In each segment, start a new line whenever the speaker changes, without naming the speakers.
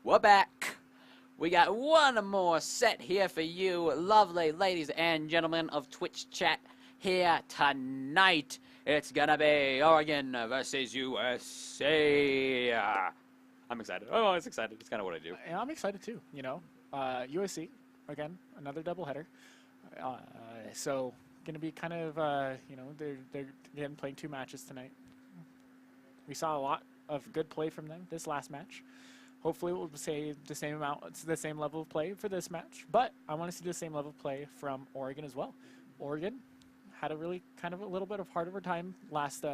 we're back. We got one more set here for you, lovely ladies and gentlemen of Twitch chat here tonight. It's gonna be Oregon versus USA. I'm excited. Oh, it's excited. It's kind of what I do.
Yeah, I'm excited too. You know, USC again, another doubleheader. So gonna be kind of they're again playing 2 matches tonight. We saw a lot of good play from them this last match. Hopefully we'll say the same amount, it's the same level of play for this match, but I want to see the same level of play from Oregon as well. Oregon had a really kind of a little bit of harder time last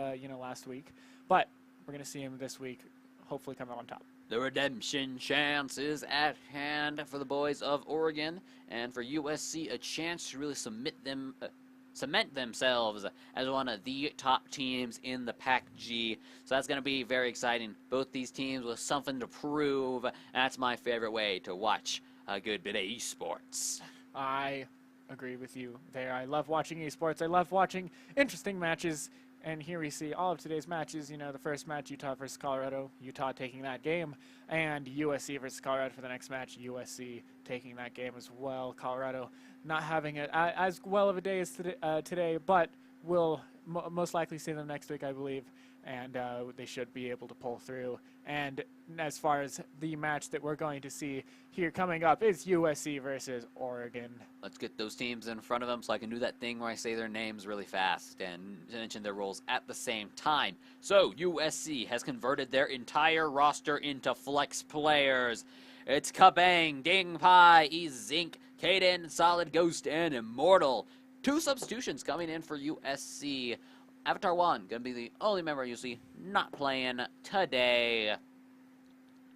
week, but we're going to see him this week hopefully come out on top.
The redemption chance is at hand for the boys of Oregon, and for USC a chance to really cement themselves as one of the top teams in the PACG. So that's going to be very exciting. Both these teams with something to prove. And that's my favorite way to watch a good bit of esports.
I agree with you there. I love watching esports. I love watching interesting matches. And here we see all of today's matches. You know, the first match, Utah versus Colorado, Utah taking that game. And USC versus Colorado for the next match, USC taking that game as well. Colorado not having as well of a day as today, but we'll most likely see them next week, I believe. And they should be able to pull through. And as far as the match that we're going to see here coming up is USC versus Oregon.
Let's get those teams in front of them so I can do that thing where I say their names really fast and mention their roles at the same time. So USC has converted their entire roster into flex players. It's Kabang, Ding Pai, Ezink, Kaden, Solid Ghost, and Immortal. 2 substitutions coming in for USC. Avatar 1 gonna be the only member you see not playing today.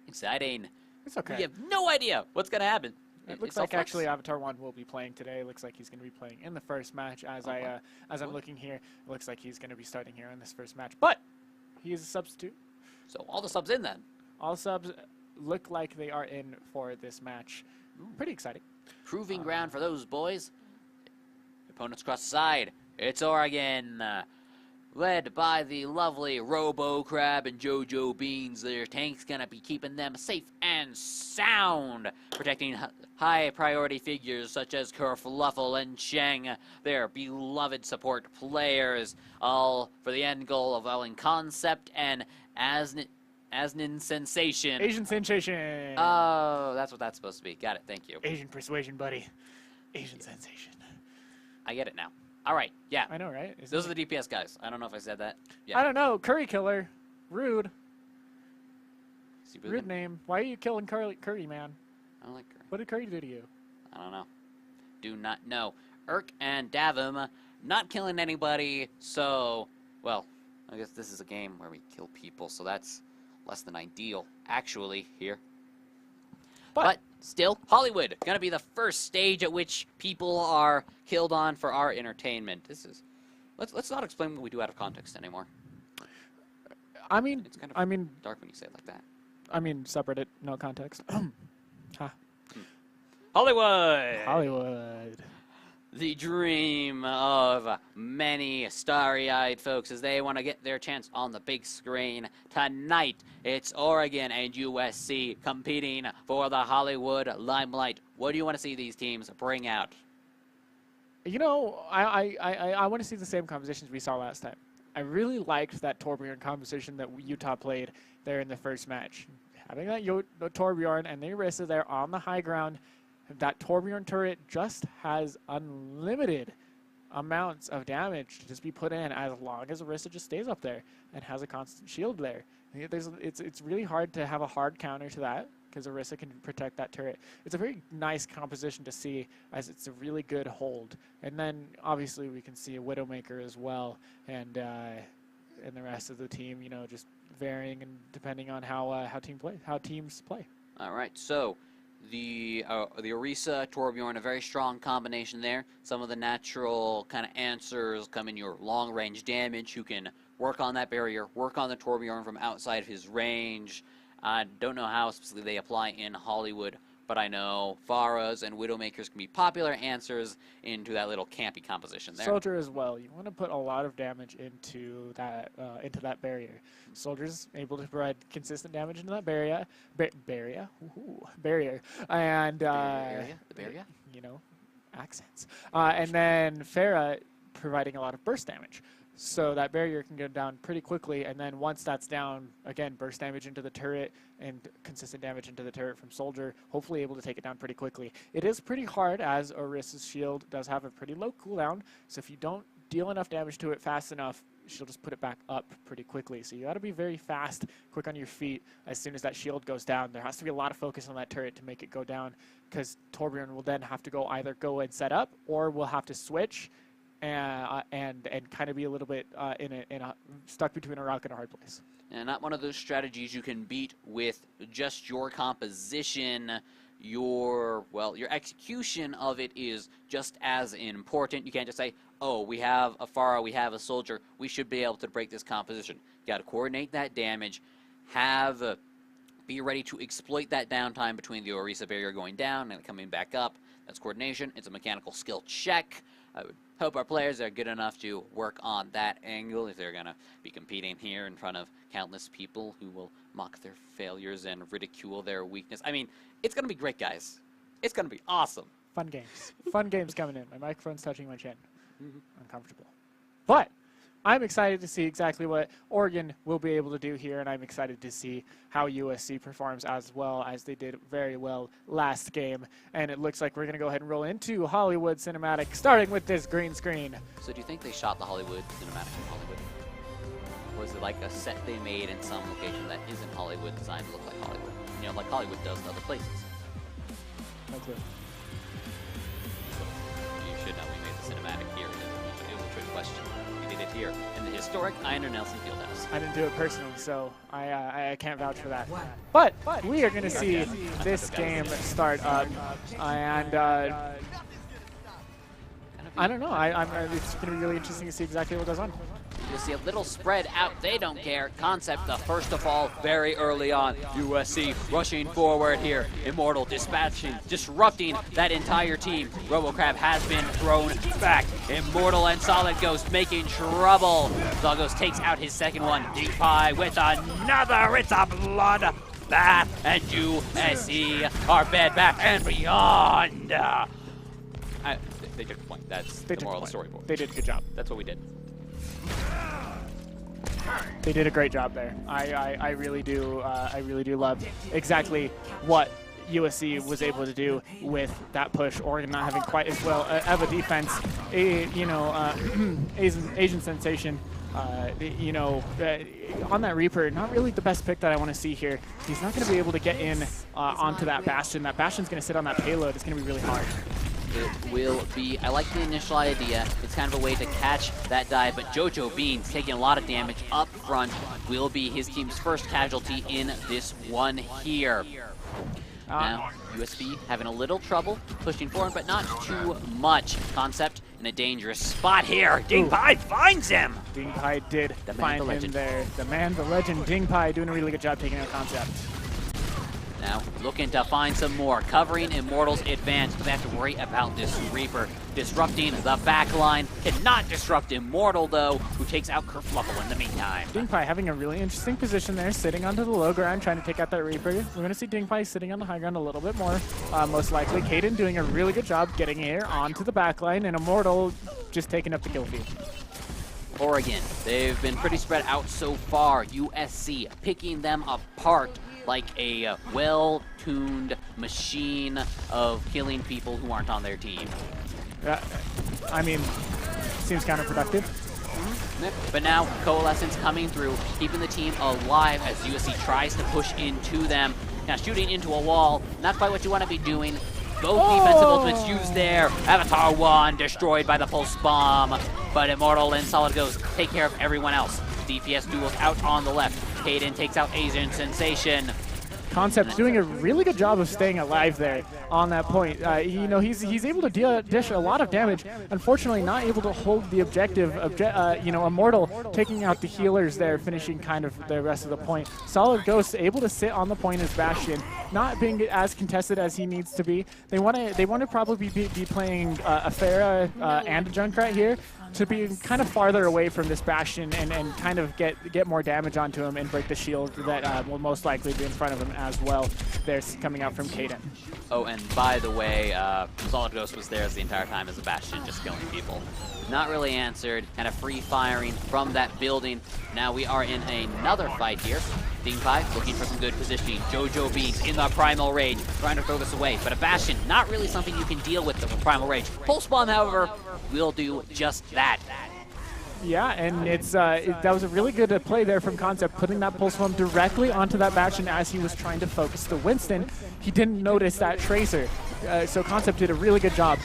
Exciting.
It's okay.
We have no idea what's gonna happen.
It looks like actually Avatar 1 will be playing today. It looks like he's going to be playing in the first match. As I'm looking here, it looks like he's going to be starting here in this first match. But he is a substitute.
So all the subs in then.
All subs look like they are in for this match. Pretty exciting.
Proving ground for those boys. Opponents cross the side. It's Oregon. Led by the lovely Robo Crab and JoJo Beans. Their tank's gonna be keeping them safe and sound, protecting high priority figures such as Kerfluffle and Cheng, their beloved support players, all for the end goal of allowing Concept and Asnin Sensation.
Asian Sensation.
Oh, that's what that's supposed to be. Got it, thank you.
Asian Persuasion, buddy. Asian Sensation.
I get it now. All right, yeah.
I know, right?
Those are the DPS guys. I don't know if I said that.
Yeah. I don't know. Curry Killer. Rude. Rude
them?
name. Why are you killing Curry, man?
I don't like Curry.
What did Curry do to you?
I don't know. Do not know. Urk and Davim not killing anybody, so, well, I guess this is a game where we kill people, so that's less than ideal, actually, here. But still, Hollywood, gonna be the first stage at which people are killed on for our entertainment. This is, let's not explain what we do out of context anymore.
I mean,
it's kind of dark when you say it like that.
I mean, subreddit, no context. Huh.
Hollywood.
Hollywood.
The dream of many starry-eyed folks as they want to get their chance on the big screen. Tonight, it's Oregon and USC competing for the Hollywood limelight. What do you want to see these teams bring out?
You know, I want to see the same compositions we saw last time. I really liked that Torbjorn composition that Utah played there in the first match. Having that Torbjorn and the Orisa there on the high ground, that Torbjorn turret just has unlimited amounts of damage to just be put in as long as Orisa just stays up there and has a constant shield there. It's really hard to have a hard counter to that because Orisa can protect that turret. It's a very nice composition to see as it's a really good hold. And then obviously we can see a Widowmaker as well and the rest of the team, you know, just varying and depending on how teams play.
All right, so the Orisa, Torbjorn, a very strong combination there. Some of the natural kind of answers come in your long-range damage, who can work on that barrier, work on the Torbjorn from outside of his range. I don't know how specifically they apply in Hollywood but I know Pharahs and Widowmakers can be popular answers into that little campy composition there.
Soldier as well. You want to put a lot of damage into that barrier. Soldier's able to provide consistent damage into that barrier. Barrier, and
The barrier?
you know, accents. And then Pharah providing a lot of burst damage. So that barrier can go down pretty quickly, and then once that's down, again, burst damage into the turret and consistent damage into the turret from Soldier, hopefully able to take it down pretty quickly. It is pretty hard, as Orisa's shield does have a pretty low cooldown, so if you don't deal enough damage to it fast enough, she'll just put it back up pretty quickly. So you got to be very fast, quick on your feet as soon as that shield goes down. There has to be a lot of focus on that turret to make it go down, because Torbjorn will then have to either go and set up, or will have to switch and kind of be a little bit stuck between a rock and a hard place.
And not one of those strategies you can beat with just your composition. Your execution of it is just as important. You can't just say, oh, we have a Pharah, we have a Soldier, we should be able to break this composition. You got to coordinate that damage, be ready to exploit that downtime between the Orisa barrier going down and coming back up. That's coordination. It's a mechanical skill check. I would hope our players are good enough to work on that angle if they're going to be competing here in front of countless people who will mock their failures and ridicule their weakness. I mean, it's going to be great, guys. It's going to be awesome.
Fun games. Fun games coming in. My microphone's touching my chin. Uncomfortable. But I'm excited to see exactly what Oregon will be able to do here, and I'm excited to see how USC performs as well, as they did very well last game. And it looks like we're going to go ahead and roll into Hollywood Cinematic, starting with this green screen.
So do you think they shot the Hollywood Cinematic in Hollywood? Or is it like a set they made in some location that isn't Hollywood, designed to look like Hollywood? You know, like Hollywood does in other places.
No clue.
You should know we made the cinematic here. It was a trick question. We did it here in the historic Iron Nelson Fieldhouse.
I didn't do it personally, so I can't vouch for that. But we are going to see this game start up, and I don't know. It's going to be really interesting to see exactly what goes on.
You'll see a little spread out. They don't care. Concept, the first of all, very early on. USC rushing forward here. Immortal dispatching, disrupting that entire team. RoboCrab has been thrown back. Immortal and Solid Ghost making trouble. Solid Ghost takes out his second one. DeepEye with another. It's a blood bath. And USC are bed bath and beyond. They took the point. That's the moral of the storyboard.
They did a good job.
That's what we did.
They did a great job there. I really do love exactly what USC was able to do with that push. Oregon not having quite as well of a defense. Asian Sensation. On that Reaper, not really the best pick that I want to see here. He's not going to be able to get in onto that Bastion. That Bastion's going to sit on that payload. It's going to be really hard.
It will be, I like the initial idea. It's kind of a way to catch that dive, but JoJo Beans taking a lot of damage up front will be his team's first casualty in this one here. Now, USC having a little trouble pushing forward, but not too much. Concept in a dangerous spot here. DingPie finds him!
DingPie did find him there. The man, the legend, DingPie doing a really good job taking out Concept.
Now, looking to find some more. Covering Immortal's advance. They have to worry about this Reaper. Disrupting the back line. Cannot disrupt Immortal, though, who takes out Kerfluffle in the meantime.
DingPie having a really interesting position there, sitting onto the low ground, trying to take out that Reaper. We're going to see DingPie sitting on the high ground a little bit more, most likely. Kaden doing a really good job getting here onto the back line, and Immortal just taking up the kill feed.
Oregon, they've been pretty spread out so far. USC picking them apart like a well-tuned machine of killing people who aren't on their team.
I mean, seems counterproductive.
But now, Coalescence coming through, keeping the team alive as USC tries to push into them. Now shooting into a wall, not quite what you want to be doing. Both defensive ultimates used there. Avatar 1 destroyed by the pulse bomb. But Immortal and Solid Ghost take care of everyone else. DPS duels out on the left. Kaden takes out Asian Sensation.
Concept doing a really good job of staying alive there on that point. He's able to dish a lot of damage. Unfortunately, not able to hold the objective. Immortal taking out the healers there, finishing kind of the rest of the point. Solid Ghost able to sit on the point as Bastion, not being as contested as he needs to be. They want to probably be playing a Pharah and a Junkrat here to be kind of farther away from this Bastion and kind of get more damage onto him and break the shield that will most likely be in front of him as well. There's coming out from Kaden.
Oh, and by the way, Solid Ghost was there the entire time as a Bastion, just killing people. Not really answered, kind of free firing from that building. Now we are in another fight here. Dingpai looking for some good positioning. JoJo Beans in the Primal Rage, trying to throw this away. But a Bastion, not really something you can deal with the Primal Rage. Pulse Bomb, however, will do just that.
Yeah, and that was a really good play there from Concept, putting that Pulse Bomb directly onto that Bastion as he was trying to focus the Winston. He didn't notice that Tracer. So Concept did a really good job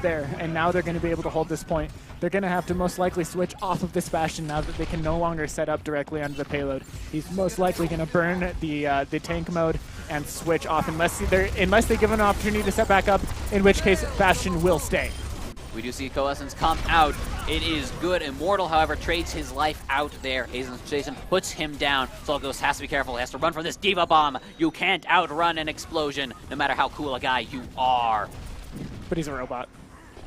there, and now they're going to be able to hold this point. They're going to have to most likely switch off of this Bastion now that they can no longer set up directly onto the payload. He's most likely going to burn the tank mode and switch off unless they give an opportunity to set back up, in which case Bastion will stay.
We do see Coalescence come out. It is good. Immortal, however, trades his life out there. Jason puts him down. Solid Ghost has to be careful. He has to run from this Diva Bomb. You can't outrun an explosion, no matter how cool a guy you are.
But he's a robot.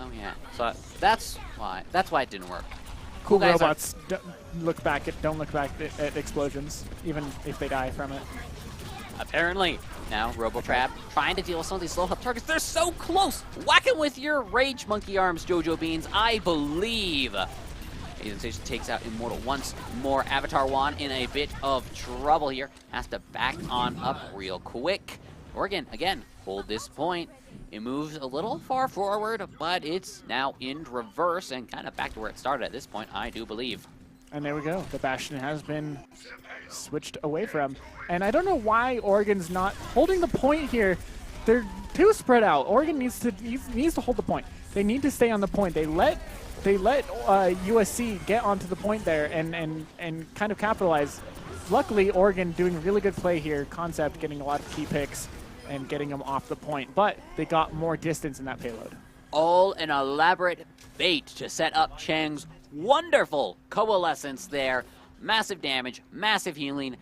Oh yeah. So that's why it didn't work.
Cool robots don't look back at explosions, even if they die from it. Apparently.
Now, Robotrap trying to deal with some of these slow up targets. They're so close! Whack him with your Rage Monkey Arms, JoJo Beans, I believe. Aiden Station takes out Immortal once more. Avatar Juan in a bit of trouble here. Has to back on up real quick. Oregon, again, hold this point. It moves a little far forward, but it's now in reverse and kind of back to where it started at this point, I do believe.
And there we go. The Bastion has been switched away from. And I don't know why Oregon's not holding the point here. They're too spread out. Oregon needs to hold the point. They need to stay on the point. They let USC get onto the point there and kind of capitalize. Luckily, Oregon doing a really good play here. Concept getting a lot of key picks and getting them off the point. But they got more distance in that payload.
All an elaborate bait to set up Chang's wonderful coalescence there. Massive damage, massive healing,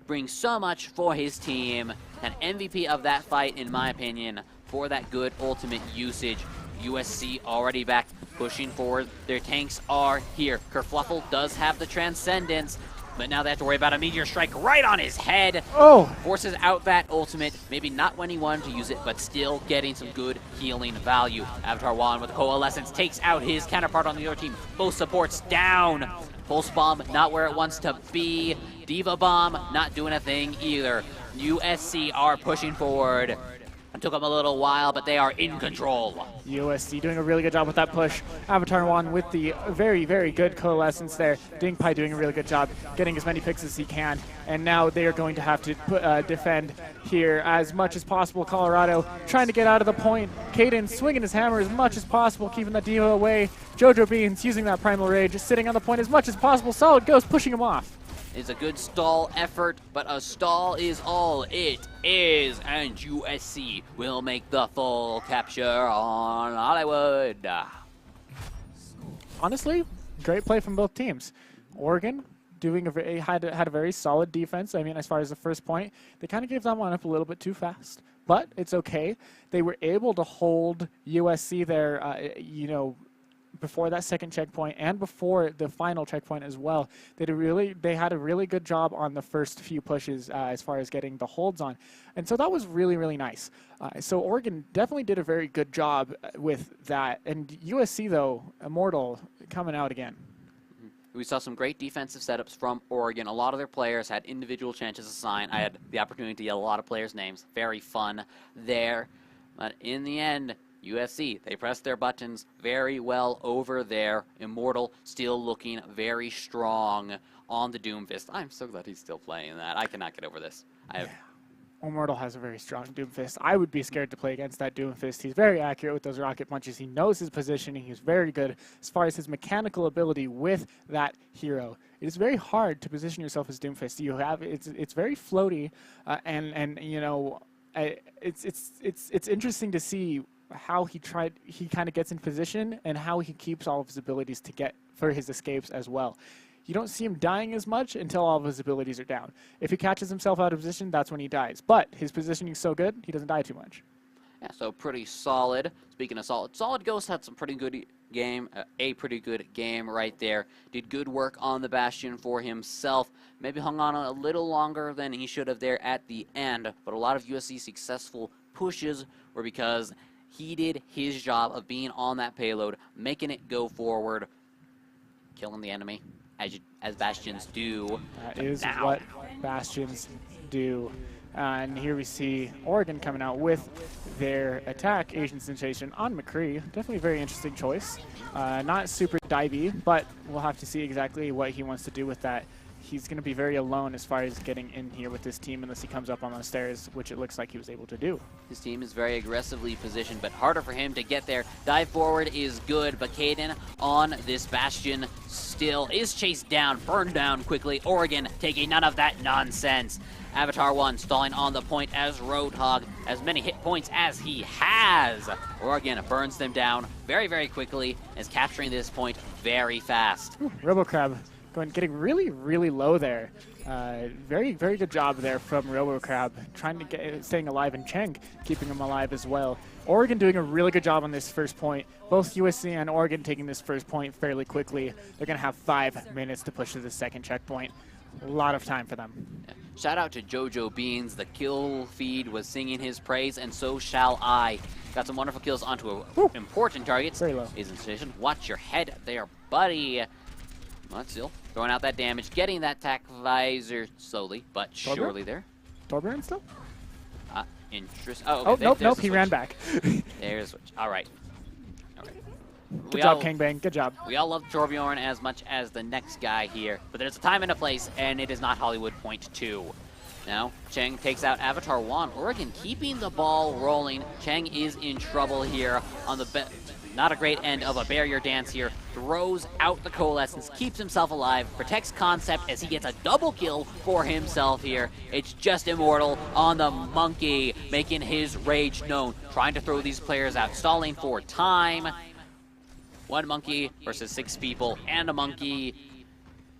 brings so much for his team. An MVP of that fight, in my opinion, for that good ultimate usage. USC already back, pushing forward. Their tanks are here. Kerfluffle does have the Transcendence, but now they have to worry about a Meteor Strike right on his head.
Oh!
Forces out that ultimate. Maybe not when he wanted to use it, but still getting some good healing value. Avatar Juan with Coalescence takes out his counterpart on the other team. Both supports down. Pulse Bomb not where it wants to be. Diva Bomb not doing a thing either. USC are pushing forward. It took them a little while, but they are in control.
USC doing a really good job with that push. Avatar Juan with the very, very good coalescence there. Dingpai doing a really good job getting as many picks as he can. And now they are going to have to defend here as much as possible. Colorado trying to get out of the point. Caden swinging his hammer as much as possible, keeping the Diva away. JoJo Beans using that Primal Rage, sitting on the point as much as possible. Solid Ghost pushing him off.
Is a good stall effort, but a stall is all it is, and USC will make the full capture on Hollywood.
Honestly, great play from both teams. Oregon doing had a very solid defense. I mean, as far as the first point, they kind of gave that one up a little bit too fast, but it's okay. They were able to hold USC there, before that second checkpoint and before the final checkpoint as well. They had a really good job on the first few pushes as far as getting the holds on. And so that was really, really nice. So Oregon definitely did a very good job with that. And USC, though, Immortal coming out again.
We saw some great defensive setups from Oregon. A lot of their players had individual chances assigned. I had the opportunity to yell a lot of players' names. Very fun there. But in the end, USC, they pressed their buttons very well over there. Immortal still looking very strong on the Doomfist. I'm so glad he's still playing that. I cannot get over this.
Immortal has a very strong Doomfist. I would be scared to play against that Doomfist. He's very accurate with those rocket punches. He knows his positioning. He's very good as far as his mechanical ability with that hero it is very hard to position yourself as Doomfist. You have it's very floaty, and you know, it's interesting to see how he kind of gets in position and how he keeps all of his abilities to get for his escapes as well. You don't see him dying as much until all of his abilities are down. If he catches himself out of position, that's when he dies. But his positioning is so good, he doesn't die too much.
Yeah, so pretty solid. Speaking of Solid Ghost had some pretty good game, a pretty good game right there. Did good work on the Bastion for himself. Maybe hung on a little longer than he should have there at the end, but a lot of USC successful pushes were because he did his job of being on that payload, making it go forward, killing the enemy, as Bastions do.
That is what Bastions do. And here we see Oregon coming out with their attack, Asian Sensation, on McCree. Definitely a very interesting choice. Not super divey, but we'll have to see exactly what he wants to do with that. He's going to be very alone as far as getting in here with this team unless he comes up on those stairs, which it looks like he was able to do.
His team is very aggressively positioned, but harder for him to get there. Dive forward is good, but Caden on this Bastion still is chased down, burned down quickly. Oregon taking none of that nonsense. Avatar 1 stalling on the point as Roadhog, as many hit points as he has. Oregon burns them down very, very quickly, is capturing this point very fast.
RoboCrab getting really, really low there. Very, very good job there from RoboCrab, trying to staying alive, and Cheng keeping him alive as well. Oregon doing a really good job on this first point. Both USC and Oregon taking this first point fairly quickly. They're going to have 5 minutes to push to the second checkpoint. A lot of time for them.
Shout out to JoJo Beans. The kill feed was singing his praise, and so shall I. Got some wonderful kills onto important targets.
Very low.
Is in position. Watch your head there, buddy. But still throwing out that damage, getting that tack visor slowly but surely there.
Torbjorn still?
Interest. Oh, okay,
nope, he ran back.
There's a switch. All right.
Good job, Kangbang. Good job.
We all love Torbjorn as much as the next guy here, but there's a time and a place, and it is not Hollywood Point 2. Now, Cheng takes out Avatar 1. Oregon keeping the ball rolling. Cheng is in trouble here on the not a great end of a barrier dance here. Throws out the Coalescence, keeps himself alive, protects Concept as he gets a double kill for himself here. It's just Immortal on the Monkey, making his rage known. Trying to throw these players out, stalling for time. 1 monkey versus 6 people and a monkey.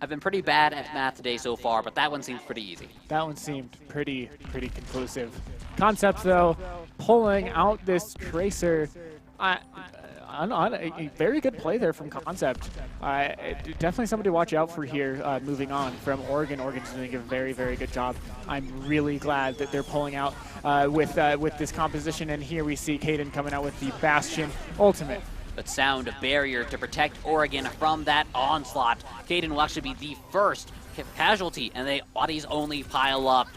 I've been pretty bad at math today so far, but that one seems pretty easy.
That one seemed pretty conclusive. Concept, though, pulling out this Tracer. A very good play there from Concept. Definitely somebody to watch out for here moving on from Oregon. Oregon's doing a very, very good job. I'm really glad that they're pulling out with this composition. And here we see Caden coming out with the Bastion Ultimate.
But sound barrier to protect Oregon from that onslaught. Caden will actually be the first casualty, and the bodies only pile up.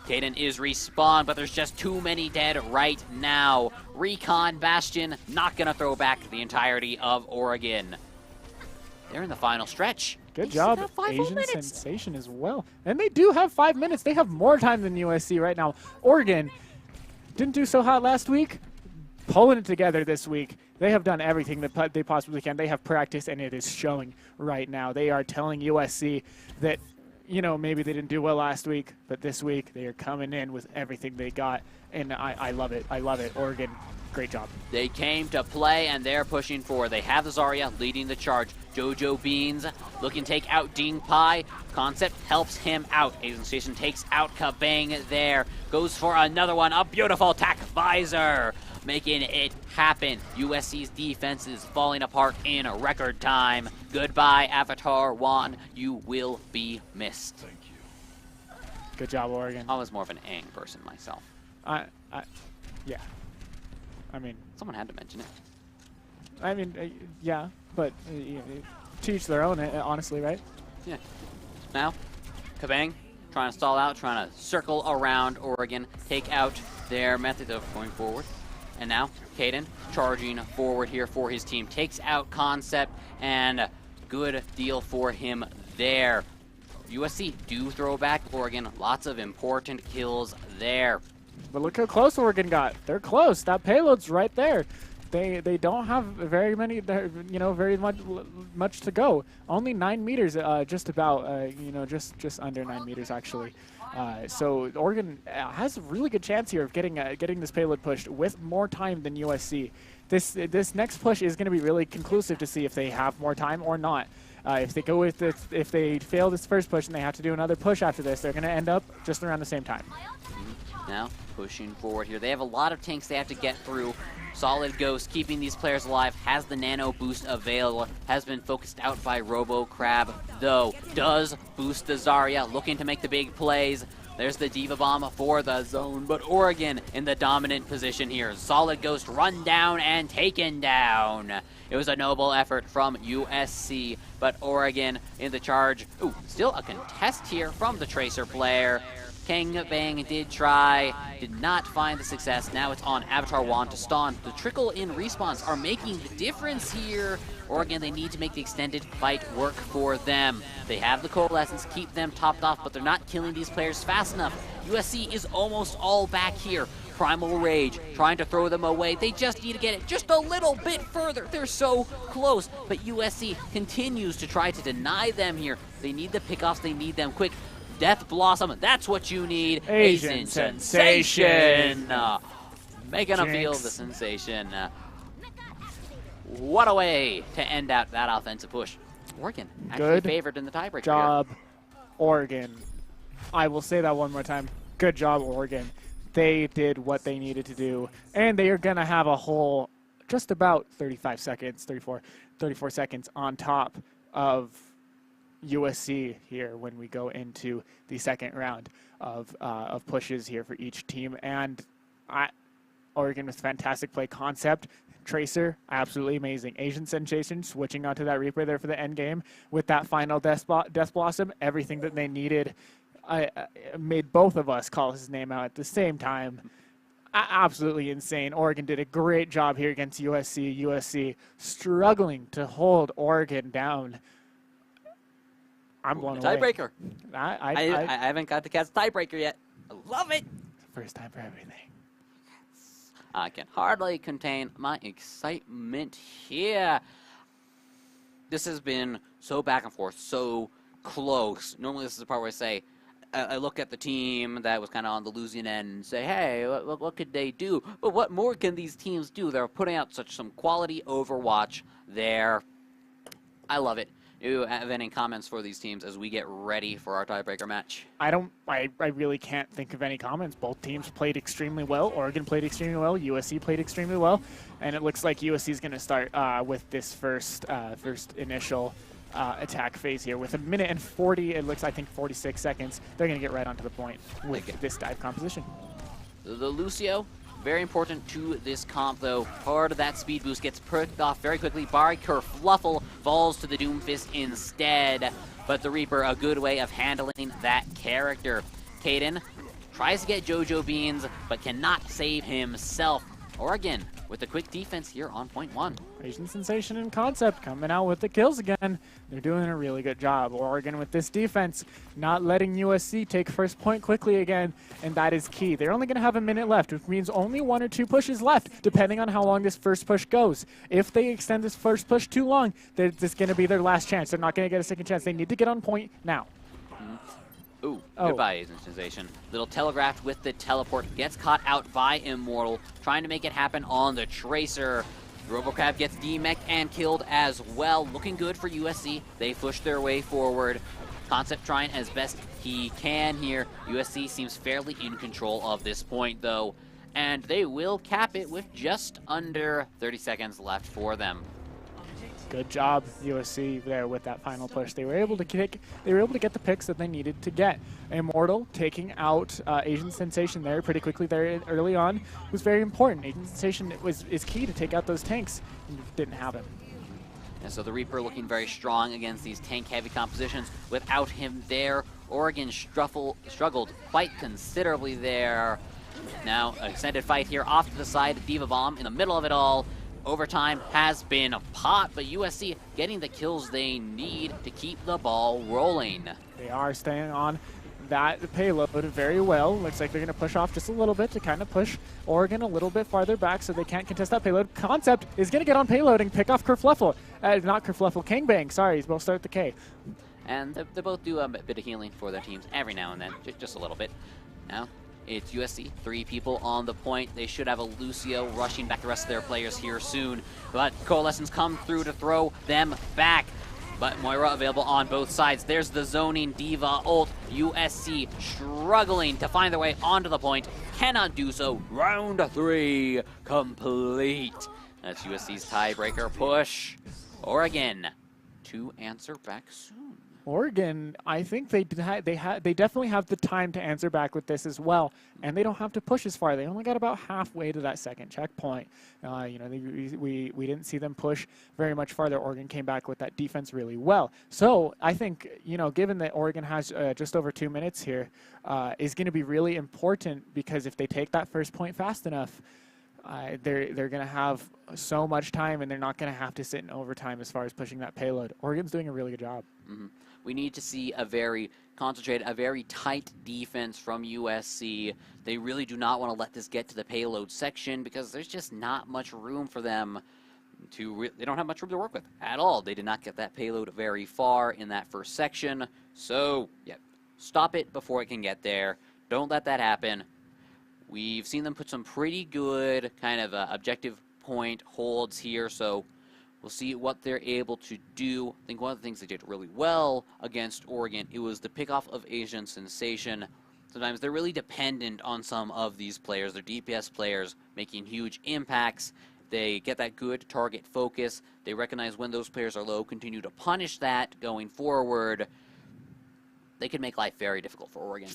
Caden is respawned, but there's just too many dead right now. Recon Bastion not gonna throw back the entirety of Oregon. They're in the final stretch.
Good job, Asian Sensation as well. And they do have 5 minutes. They have more time than USC right now. Oregon didn't do so hot last week. Pulling it together this week. They have done everything that they possibly can. They have practiced, and it is showing right now. They are telling USC that, you know, maybe they didn't do well last week, but this week they are coming in with everything they got, and I love it. I love it. Oregon, great job.
They came to play, and they're pushing forward. They have the Zarya leading the charge. JoJo Beans looking to take out Ding Pai. Concept helps him out. Asian Station takes out Kabang there. Goes for another one. A beautiful tack visor, making it happen. USC's defense is falling apart in a record time. Goodbye, Avatar 1. You will be missed.
Thank you.
Good job, Oregon.
I was more of an Aang person myself.
Yeah. I mean,
someone had to mention it.
I mean, yeah, but to each their own, honestly, right?
Yeah. Now, Kabang trying to stall out, trying to circle around Oregon, take out their method of going forward. And now, Caden charging forward here for his team. Takes out Concept, and good deal for him there. USC do throw back Oregon. Lots of important kills there.
But look how close Oregon got. They're close. That payload's right there. they don't have very many, very much to go. Only 9 meters, just about, just under 9 meters actually. So Oregon has a really good chance here of getting this payload pushed with more time than USC. This next push is going to be really conclusive to see if they have more time or not. If they go with if they fail this first push and they have to do another push after this, they're going to end up just around the same time.
Now pushing forward here. They have a lot of tanks they have to get through. Solid Ghost keeping these players alive, has the nano boost available, has been focused out by Robo Crab, though does boost the Zarya, looking to make the big plays. There's the Diva Bomb for the zone, but Oregon in the dominant position here. Solid Ghost run down and taken down. It was a noble effort from USC, but Oregon in the charge. Ooh, still a contest here from the Tracer player. Kang Bang did try, did not find the success. Now it's on Avatar Wand to stun. The trickle in respawns are making the difference here. Oregon, they need to make the extended fight work for them. They have the coalescence, keep them topped off, but they're not killing these players fast enough. USC is almost all back here. Primal Rage, trying to throw them away. They just need to get it just a little bit further. They're so close, but USC continues to try to deny them here. They need the pickoffs, they need them quick. Death Blossom, that's what you need.
Asian Sensation.
Making them feel the sensation. What a way to end out that offensive push. Oregon actually favored in the tiebreaker.
Good job, Oregon. I will say that one more time. Good job, Oregon. They did what they needed to do, and they are going to have a whole just about 35 seconds, 34 seconds on top of USC here when we go into the second round of pushes here for each team. And Oregon with fantastic play concept. Tracer, absolutely amazing. Asian Sensation switching onto that Reaper there for the end game with that final Death Blossom. Everything that they needed. I made both of us call his name out at the same time. Absolutely insane. Oregon did a great job here against USC. USC struggling to hold Oregon down. I'm blown away.
Tiebreaker.
I
haven't got to catch tiebreaker yet. I love it.
First time for everything.
I can hardly contain my excitement here. This has been so back and forth, so close. Normally this is the part where I say, I look at the team that was kind of on the losing end and say, hey, what could they do? But what more can these teams do? They're putting out some quality Overwatch there. I love it. Do you have any comments for these teams as we get ready for our tiebreaker match?
I really can't think of any comments. Both teams played extremely well. Oregon played extremely well. USC played extremely well. And it looks like USC is going to start with this first initial attack phase here with 1 minute and 40, it looks, I think, 46 seconds. They're going to get right onto the point with this dive composition.
The Lucio, very important to this comp, though. Part of that speed boost gets perked off very quickly. Kerfluffle falls to the Doomfist instead. But the Reaper, a good way of handling that character. Caden tries to get JoJo Beans, but cannot save himself. Oregon with a quick defense here on point 1.
Asian Sensation and Concept coming out with the kills again. They're doing a really good job. Oregon with this defense, not letting USC take first point quickly again, and that is key. They're only going to have 1 minute left, which means only 1 or 2 pushes left, depending on how long this first push goes. If they extend this first push too long, this is going to be their last chance. They're not going to get a second chance. They need to get on point now.
Ooh, goodbye, Asian Sensation. Little telegraphed with the teleport. Gets caught out by Immortal. Trying to make it happen on the Tracer. RoboCrab gets demech and killed as well. Looking good for USC. They push their way forward. Concept trying as best he can here. USC seems fairly in control of this point, though. And they will cap it with just under 30 seconds left for them.
Good job, USC, there with that final push. They were able to get the picks that they needed to get. Immortal taking out Asian Sensation there pretty quickly there early on was very important. Asian Sensation is key to take out those tanks, and didn't have him.
And so the Reaper looking very strong against these tank-heavy compositions. Without him there, Oregon struggled quite considerably there. Now, extended fight here off to the side. Diva Bomb in the middle of it all. Overtime has been a pot, but USC getting the kills they need to keep the ball rolling.
They are staying on that payload very well. Looks like they're going to push off just a little bit to kind of push Oregon a little bit farther back so they can't contest that payload. Concept is going to get on payload and pick off Kerfluffle. Not Kerfluffle, Kangbang. Sorry, we'll start the K.
And they both do a bit of healing for their teams every now and then, just a little bit. Now, it's USC, 3 people on the point. They should have a Lucio rushing back the rest of their players here soon. But Coalescence come through to throw them back. But Moira available on both sides. There's the zoning Diva ult. USC struggling to find their way onto the point. Cannot do so. Round 3 complete. That's USC's tiebreaker push. Oregon to answer back soon.
Oregon, I think they definitely have the time to answer back with this as well, and they don't have to push as far. They only got about halfway to that second checkpoint. You know, we didn't see them push very much farther. Oregon came back with that defense really well. So I think, you know, given that Oregon has just over 2 minutes here, is going to be really important, because if they take that first point fast enough, they're going to have so much time, and they're not going to have to sit in overtime as far as pushing that payload. Oregon's doing a really good job.
Mm-hmm. We need to see a very concentrated, a very tight defense from USC. They really do not want to let this get to the payload section, because there's just not much room for them to... They don't have much room to work with at all. They did not get that payload very far in that first section. So, yeah, stop it before it can get there. Don't let that happen. We've seen them put some pretty good kind of objective point holds here, so we'll see what they're able to do. I think one of the things they did really well against Oregon, it was the pickoff of Asian Sensation. Sometimes they're really dependent on some of these players, their DPS players, making huge impacts. They get that good target focus. They recognize when those players are low, continue to punish that going forward. They can make life very difficult for Oregon.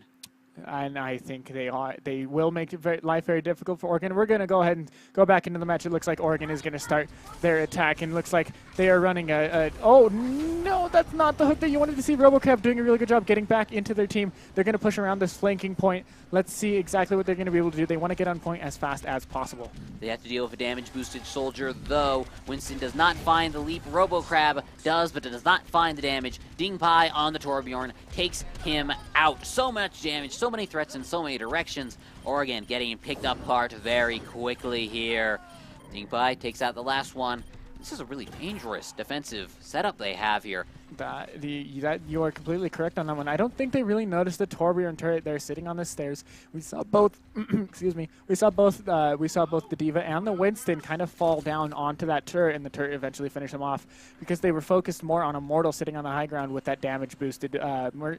And I think they will make life very difficult for Oregon. We're going to go ahead and go back into the match. It looks like Oregon is going to start their attack, and it looks like they are running oh, no, that's not the hook that you wanted to see. RoboCrab doing a really good job getting back into their team. They're going to push around this flanking point. Let's see exactly what they're going to be able to do. They want to get on point as fast as possible.
They have to deal with a damage-boosted soldier, though. Winston does not find the leap. RoboCrab does, but it does not find the damage. Dingpai on the Torbjorn takes him out. So much damage, so many threats in so many directions. Oregon getting picked apart very quickly here. Dingpai takes out the last one. This is a really dangerous defensive setup they have here.
You are completely correct on that one. I don't think they really noticed the Torbjorn turret there sitting on the stairs. We saw both, excuse me, we saw both the Diva and the Winston kind of fall down onto that turret, and the turret eventually finished them off because they were focused more on Immortal sitting on the high ground with that damage boosted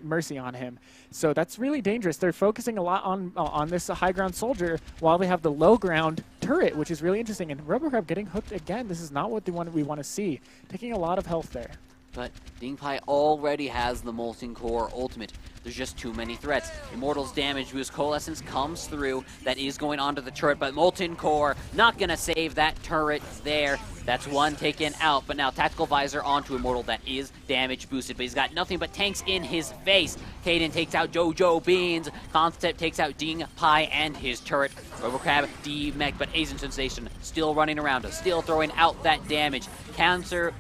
Mercy on him. So that's really dangerous. They're focusing a lot on this high ground soldier while they have the low ground turret, which is really interesting. And RoboCrab getting hooked again. This is not what we want to see. Taking a lot of health there.
But Dingpai already has the Molten Core ultimate. There's just too many threats. Immortal's damage boost Coalescence comes through. That is going onto the turret, but Molten Core not going to save that turret there. That's one taken out, but now Tactical Visor onto Immortal. That is damage boosted, but he's got nothing but tanks in his face. Kaden takes out Jojo Beans. Concept takes out Dingpai and his turret. RoboCrab, D-Mech, but Asian Sensation still running around, still throwing out that damage. Counter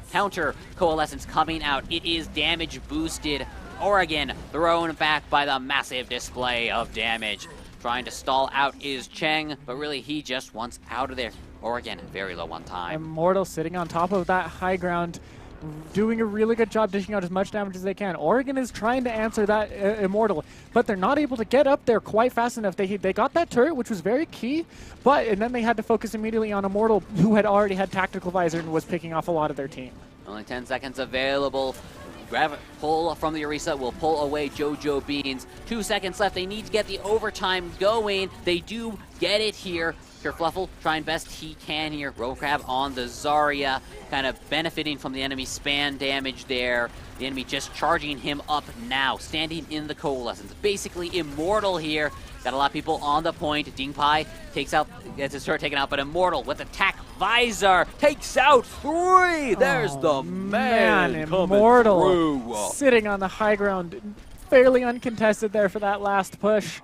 Coalescence coming out. It is damage boosted. Oregon thrown back by the massive display of damage. Trying to stall out is Cheng, but really he just wants out of there. Oregon very low on time.
Immortal sitting on top of that high ground, doing a really good job dishing out as much damage as they can. Oregon is trying to answer that Immortal, but they're not able to get up there quite fast enough. They got that turret, which was very key, and then they had to focus immediately on Immortal, who had already had Tactical Visor and was picking off a lot of their team.
Only 10 seconds available. Pull from the Orisa will pull away Jojo Beans. 2 seconds left. They need to get the overtime going. They do get it here. Kerfluffle trying best he can here. RoboCrab on the Zarya, kind of benefiting from the enemy span damage there. The enemy just charging him up now, standing in the Coalescence. Basically Immortal here. Got a lot of people on the point. Dingpai gets his turret taken out, but Immortal with attack visor takes out 3. There's the man
Immortal
through.
Sitting on the high ground, fairly uncontested there for that last push.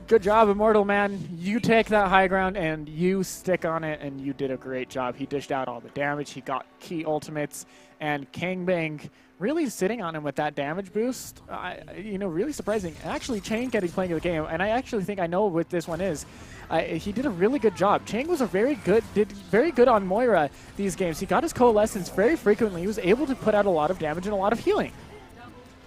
Good job, Immortal Man. You take that high ground and you stick on it, and you did a great job. He dished out all the damage. He got key ultimates, and Kangbang really sitting on him with that damage boost. Really surprising. Actually, Chang getting playing of the game, and I actually think I know what this one is. He did a really good job. Chang was did very good on Moira these games. He got his coalescence very frequently. He was able to put out a lot of damage and a lot of healing.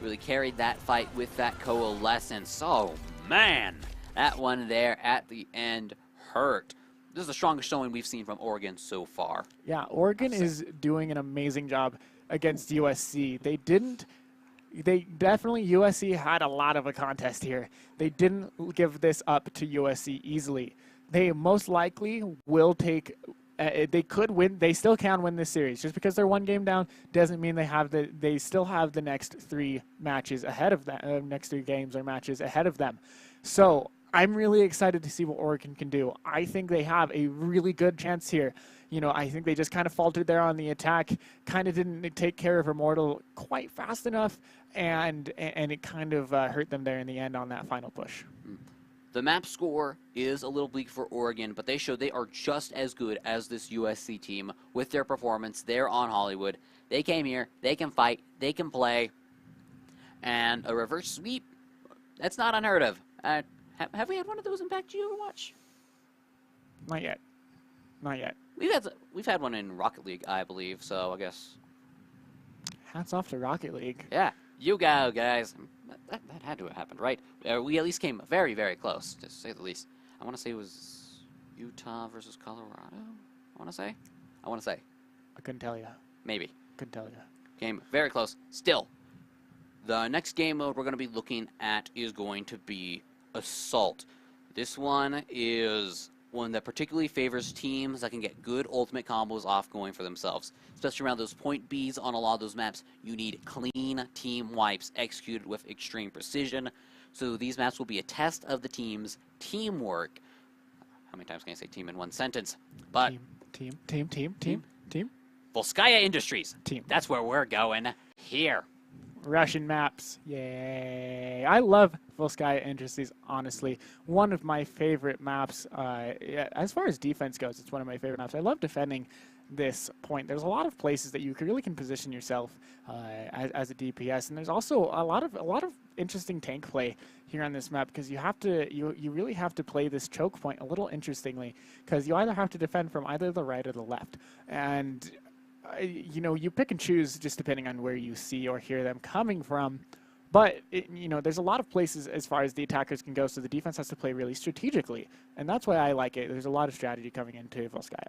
Really carried that fight with that coalescence. Oh man, that one there at the end hurt. This is the strongest showing we've seen from Oregon so far.
Yeah, Oregon is doing an amazing job against USC. USC had a lot of a contest here. They didn't give this up to USC easily. They most likely will take. They could win. They still can win this series. Just because they're one game down doesn't mean they still have the next 3 matches ahead of them. Next 3 games or matches ahead of them. So I'm really excited to see what Oregon can do. I think they have a really good chance here. I think they just kind of faltered there on the attack. Kind of didn't take care of Immortal quite fast enough, and it kind of hurt them there in the end on that final push.
The map score is a little bleak for Oregon, but they show they are just as good as this USC team with their performance there on Hollywood. They came here, they can fight, they can play, and a reverse sweep, that's not unheard of. Have we had one of those in PACG Overwatch?
Not yet. Not yet.
We've had one in Rocket League, I believe, so I guess.
Hats off to Rocket League.
Yeah, you go, guys. That had to have happened, right? We at least came very, very close, to say the least. I want to say it was Utah versus Colorado. I want to say.
I couldn't tell you.
Maybe.
Couldn't tell you.
Came very close. Still, the next game mode we're going to be looking at is going to be Assault. This one is one that particularly favors teams that can get good ultimate combos off going for themselves. Especially around those point Bs on a lot of those maps, you need clean team wipes executed with extreme precision. So these maps will be a test of the team's teamwork. How many times can I say team in one sentence? But
Team.
Volskaya Industries.
Team.
That's where we're going here.
Russian maps. Yay. I love Volskaya Industries, honestly. One of my favorite maps. As far as defense goes, it's one of my favorite maps. I love defending this point. There's a lot of places that you really can position yourself as a DPS, and there's also a lot of interesting tank play here on this map, because you really have to play this choke point a little interestingly, because you either have to defend from either the right or the left, and you pick and choose just depending on where you see or hear them coming from. But there's a lot of places as far as the attackers can go, so the defense has to play really strategically, and that's why I like it. There's a lot of strategy coming into Volskaya.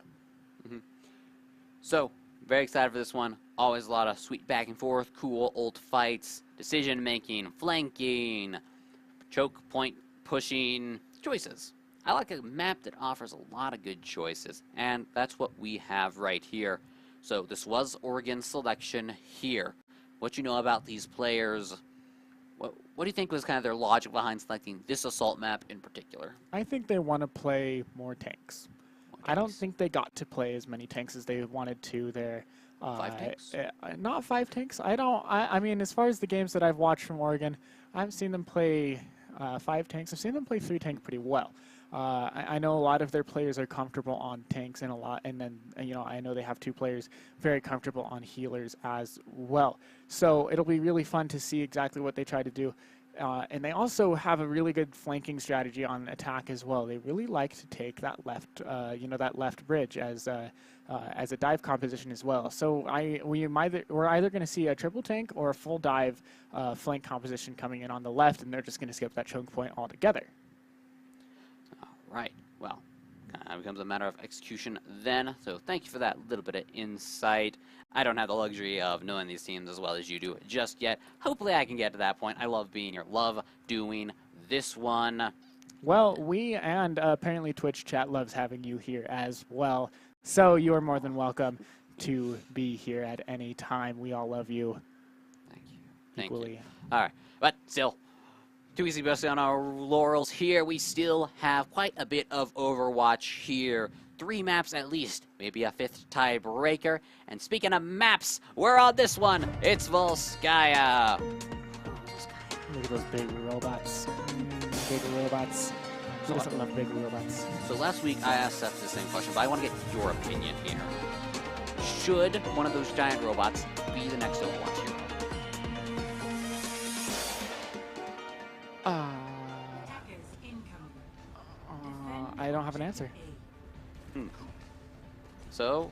So, very excited for this one. Always a lot of sweet back and forth, cool ult fights, decision making, flanking, choke point pushing choices. I like a map that offers a lot of good choices, and that's what we have right here. So this was Oregon's selection here. What you know about these players? What do you think was kind of their logic behind selecting this assault map in particular?
I think they want to play more tanks. I don't think they got to play as many tanks as they wanted to there.
5 tanks?
Not 5 tanks. I mean, as far as the games that I've watched from Oregon, I haven't seen them play 5 tanks. I've seen them play 3 tank pretty well. I know a lot of their players are comfortable on tanks, and then I know they have 2 players very comfortable on healers as well. So it'll be really fun to see exactly what they try to do. And they also have a really good flanking strategy on attack as well. They really like to take that left, that left bridge as a dive composition as well. So we're either going to see a triple tank or a full dive flank composition coming in on the left, and they're just going to skip that choke point altogether.
Right. Well, kind of becomes a matter of execution then. So thank you for that little bit of insight. I don't have the luxury of knowing these teams as well as you do just yet. Hopefully I can get to that point. I love being here. Love doing this one.
Well, we and apparently Twitch chat loves having you here as well. So you are more than welcome to be here at any time. We all love you.
Thank you. Thank
equally.
you. All right. But still, too easy to on our laurels here. We still have quite a bit of Overwatch here. 3 maps at least, maybe a 5th tiebreaker. And speaking of maps, we're on this one. It's Volskaya.
Look at those big robots. bigger robots. Who doesn't love bigger robots?
So last week I asked Seth the same question, but I want to get your opinion here. Should one of those giant robots be the next Overwatch hero?
I don't have an answer.
So,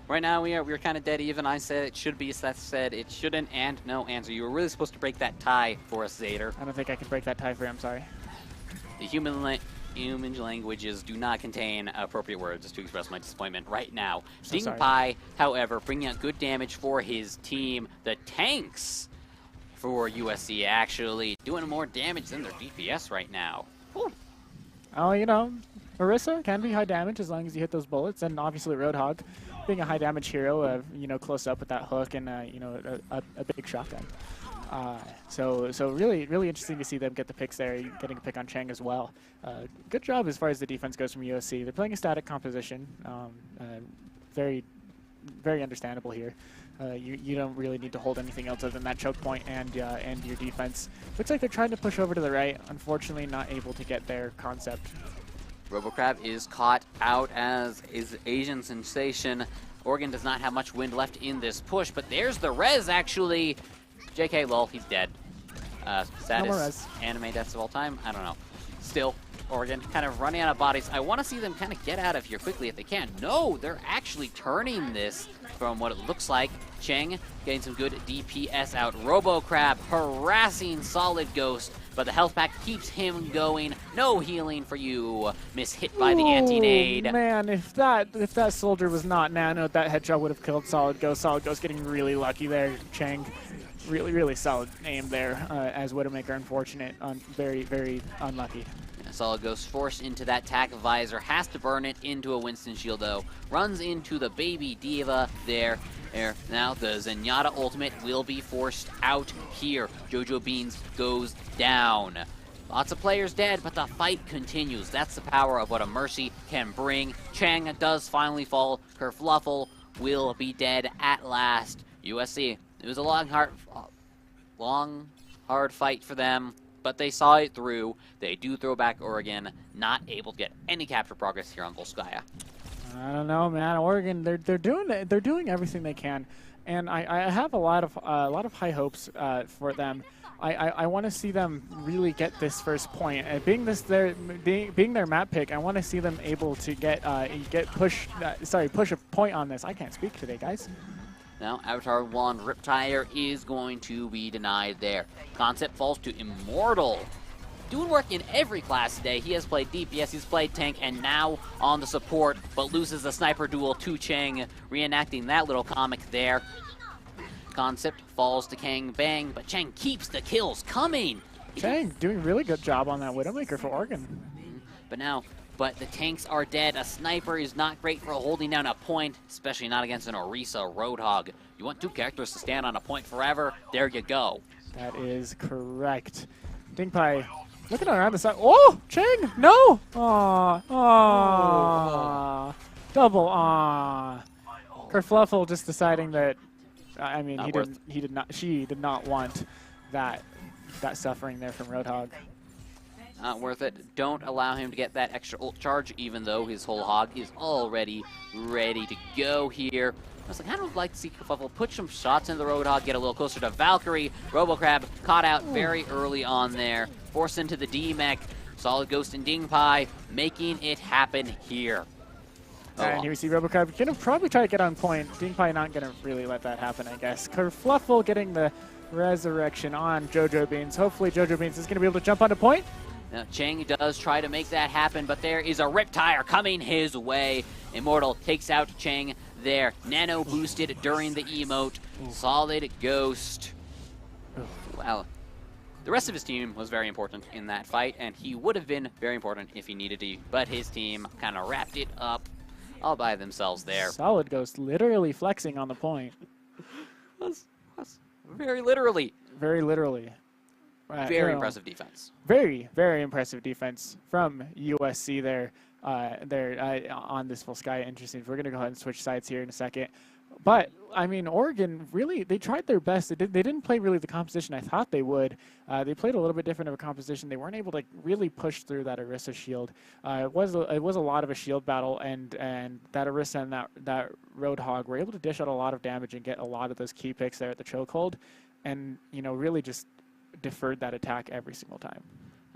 right now we're kind of dead even. I said it should be, Seth said it shouldn't, and no answer. You were really supposed to break that tie for us, Zader.
I don't think I can break that tie for you, I'm sorry.
The human languages do not contain appropriate words to express my disappointment right now.
So
Ding Pai, however, bringing out good damage for his team. The tanks for USC actually doing more damage than their DPS right now. Whew.
Oh, you know, Orisa can be high damage as long as you hit those bullets, and obviously Roadhog being a high damage hero, you know, close up with that hook and you know, a big shotgun. So really interesting to see them get the picks there, getting a pick on Cheng as well. Good job as far as the defense goes from USC. They're playing a static composition, very understandable here. You don't really need to hold anything else other than that choke point and your defense. Looks like they're trying to push over to the right. Unfortunately, not able to get their concept.
RoboCrab is caught out, as is Asian Sensation. Oregon does not have much wind left in this push, but there's the res actually. JK, lol, he's dead. Saddest anime deaths of all time? I don't know. Still, Oregon kind of running out of bodies. I want to see them kind of get out of here quickly if they can. No, they're actually turning this from what it looks like. Cheng getting some good DPS out. RoboCrab harassing Solid Ghost, but the health pack keeps him going. No healing for you. Hit by the anti-nade.
Man, if that soldier was not nanoed, that headshot would have killed Solid Ghost. Solid Ghost getting really lucky there. Cheng, really solid aim there as Widowmaker. Unfortunate, very unlucky.
Solid Ghost forced into that tack visor, has to burn it into a Winston shield though. Runs into the baby diva there. Now the Zenyatta ultimate will be forced out here. Jojo Beans goes down. Lots of players dead, but the fight continues. That's the power of what a Mercy can bring. Cheng does finally fall. Kerfluffle will be dead at last. USC, it was a long, hard fight for them, but they saw it through. They do throw back Oregon, not able to get any capture progress here on Volskaya.
I don't know, man. Oregon, they're doing everything they can, and I have a lot of high hopes for them. I want to see them really get this first point. Being their map pick, I want to see them able to push a point on this. I can't speak today, guys.
Now, Avatar 1 Riptire is going to be denied there. Concept falls to Immortal. Doing work in every class today. He has played DPS, he's played tank, and now on the support, but loses the sniper duel to Cheng, reenacting that little comic there. Concept falls to Kang Bang, but Cheng keeps the kills coming.
Cheng doing a really good job on that Widowmaker for Oregon.
But the tanks are dead. A sniper is not great for holding down a point, especially not against an Orisa Roadhog. You want two characters to stand on a point forever? There you go.
That is correct. Dingpai looking around the side. Oh, Cheng, no! Aww. Double aww. Kerfluffle just deciding that, I mean, she did not want that suffering there from Roadhog.
Not worth it. Don't allow him to get that extra ult charge, even though his whole hog is already ready to go here. I was like, I don't like to see Kerfluffle put some shots into the Roadhog, get a little closer to Valkyrie. RoboCrab caught out very early on there, forced into the D-Mech. Solid Ghost and Dingpai making it happen here.
And here we see RoboCrab gonna probably try to get on point. Dingpai not gonna really let that happen, I guess. Kerfluffle getting the resurrection on Jojo Beans. Hopefully Jojo Beans is gonna be able to jump onto point.
Now, Cheng does try to make that happen, but there is a Riptire coming his way. Immortal takes out Cheng there. Nano boosted during the emote. Solid Ghost. Well, the rest of his team was very important in that fight, and he would have been very important if he needed to, but his team kind of wrapped it up all by themselves there.
Solid Ghost literally flexing on the point.
Was very literally.
Very literally.
Very impressive defense.
Very impressive defense from USC there. On this Volskaya. Interesting. We're going to go ahead and switch sides here in a second. But I mean, Oregon really they tried their best. They didn't play really the composition I thought they would. They played a little bit different of a composition. They weren't able to really push through that Orisa shield. It was a lot of a shield battle, and that Orisa and that Roadhog were able to dish out a lot of damage and get a lot of those key picks there at the chokehold, and really just deferred that attack every single time.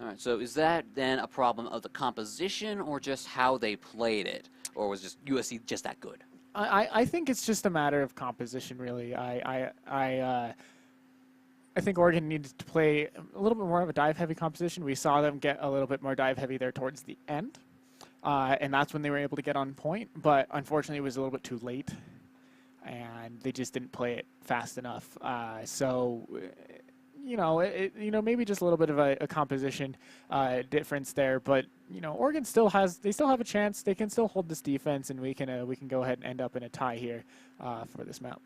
All right, so is that then a problem of the composition or just how they played it? Or was just USC just that good?
I think it's just a matter of composition, really. I think Oregon needed to play a little bit more of a dive-heavy composition. We saw them get a little bit more dive-heavy there towards the end, and that's when they were able to get on point. But unfortunately, it was a little bit too late, and they just didn't play it fast enough. Maybe just a little bit of a composition difference there. But Oregon still have a chance. They can still hold this defense, and we can go ahead and end up in a tie here for this map.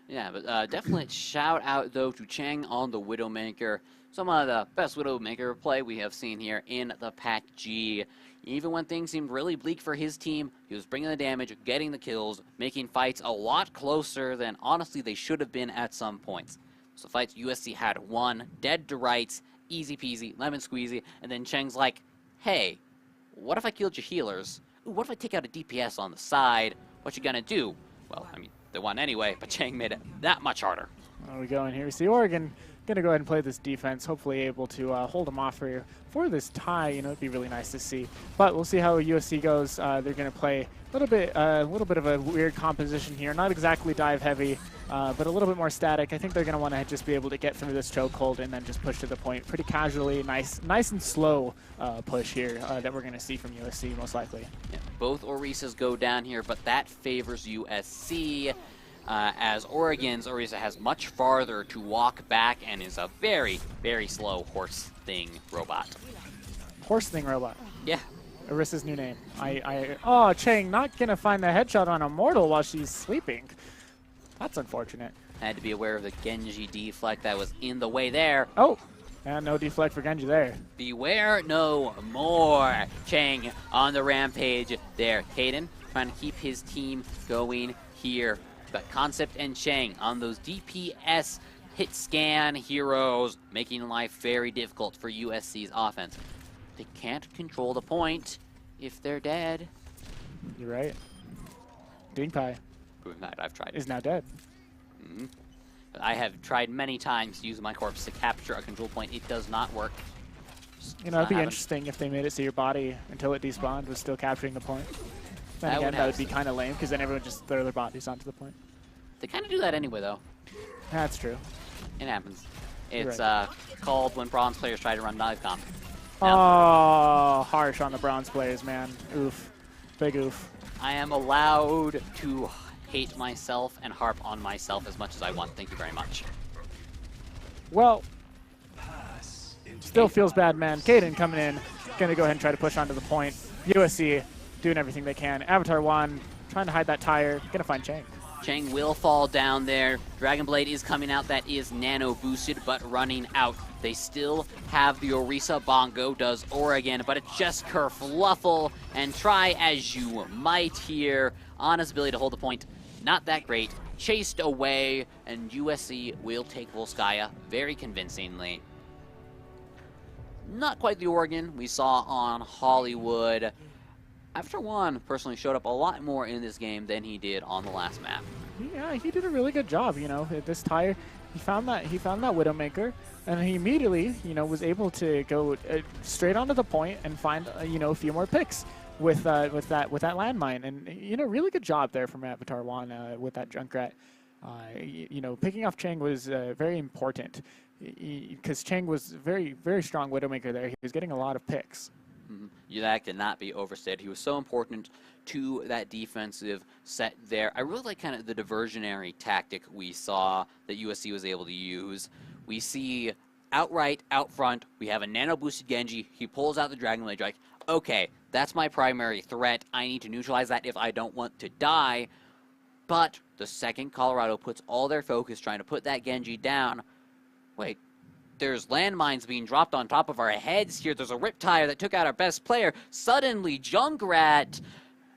Yeah, but definitely shout out though to Chang on the Widowmaker. Some of the best Widowmaker play we have seen here in the PACG. Even when things seemed really bleak for his team, he was bringing the damage, getting the kills, making fights a lot closer than honestly they should have been at some points. So fights USC had won, dead to rights, easy peasy, lemon squeezy, and then Cheng's like, hey, what if I killed your healers? Ooh, what if I take out a DPS on the side? What you gonna do? Well, I mean, they won anyway, but Cheng made it that much harder.
There we go in here. We see Oregon going to go ahead and play this defense, hopefully able to hold them off for this tie. It'd be really nice to see. But we'll see how USC goes. They're going to play a little bit of a weird composition here. Not exactly dive heavy, but a little bit more static. I think they're going to want to just be able to get through this chokehold and then just push to the point pretty casually. Nice and slow push here that we're going to see from USC most likely.
Yeah, both Orisas go down here, but that favors USC. As Oregon's Orisa has much farther to walk back and is a very, very slow horse thing robot.
Horse thing robot.
Yeah.
Orisa's new name. Oh, Chang not gonna find the headshot on Immortal while she's sleeping. That's unfortunate.
Had to be aware of the Genji deflect that was in the way there.
Oh, yeah, no deflect for Genji there.
Beware no more. Chang on the rampage there. Caden trying to keep his team going here. But Concept and Chang on those DPS hit scan heroes, making life very difficult for USC's offense. They can't control the point if they're dead.
You're right. Dingpai
Proving that I've tried.
is now dead.
Mm-hmm. I have tried many times to use my corpse to capture a control point. It does not work.
It'd be interesting if they made it so your body, until it despawned, was still capturing the point. Then again, that would be kind of lame, because then everyone just throw their bodies onto the point.
They kind of do that anyway, though.
That's true.
It happens. It's
right.
called when bronze players try to run dive comp.
Oh, harsh on the bronze players, man. Oof. Big oof.
I am allowed to hate myself and harp on myself as much as I want. Thank you very much.
Well, still feels bad, man. Caden coming in. Going to go ahead and try to push onto the point. USC doing everything they can. Avatar 1 trying to hide that tire. Going to find Chang.
Chang will fall down there. Dragon Blade is coming out. That is nano boosted, but running out. They still have the Orisa Bongo, does Oregon, but it's just kerfluffle, and try as you might here. Ana's ability to hold the point, not that great. Chased away, and USC will take Volskaya very convincingly. Not quite the Oregon we saw on Hollywood. After One personally showed up a lot more in this game than he did on the last map.
Yeah, he did a really good job. This tire, he found that Widowmaker, and he immediately, was able to go straight onto the point and find, a few more picks with that landmine, and really good job there from Avatar One with that Junkrat. Picking off Chang was very important because Chang was very, very strong Widowmaker there. He was getting a lot of picks.
That cannot be overstated. He was so important to that defensive set there. I really like kind of the diversionary tactic we saw that USC was able to use. We see outright, out front, we have a nano-boosted Genji. He pulls out the Dragon Blade Strike. Okay, that's my primary threat. I need to neutralize that if I don't want to die. But the second Colorado puts all their focus trying to put that Genji down, wait, there's landmines being dropped on top of our heads here. There's a Riptire that took out our best player. Suddenly, Junkrat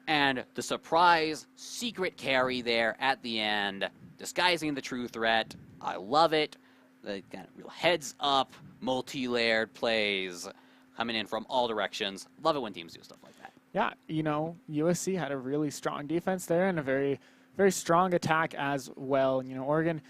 And the surprise secret carry there at the end, disguising the true threat. I love it. The kind of real heads up, multi-layered plays coming in from all directions. Love it when teams do stuff like that.
Yeah, you know, USC had a really strong defense there and a very, very strong attack as well. You know, Oregon,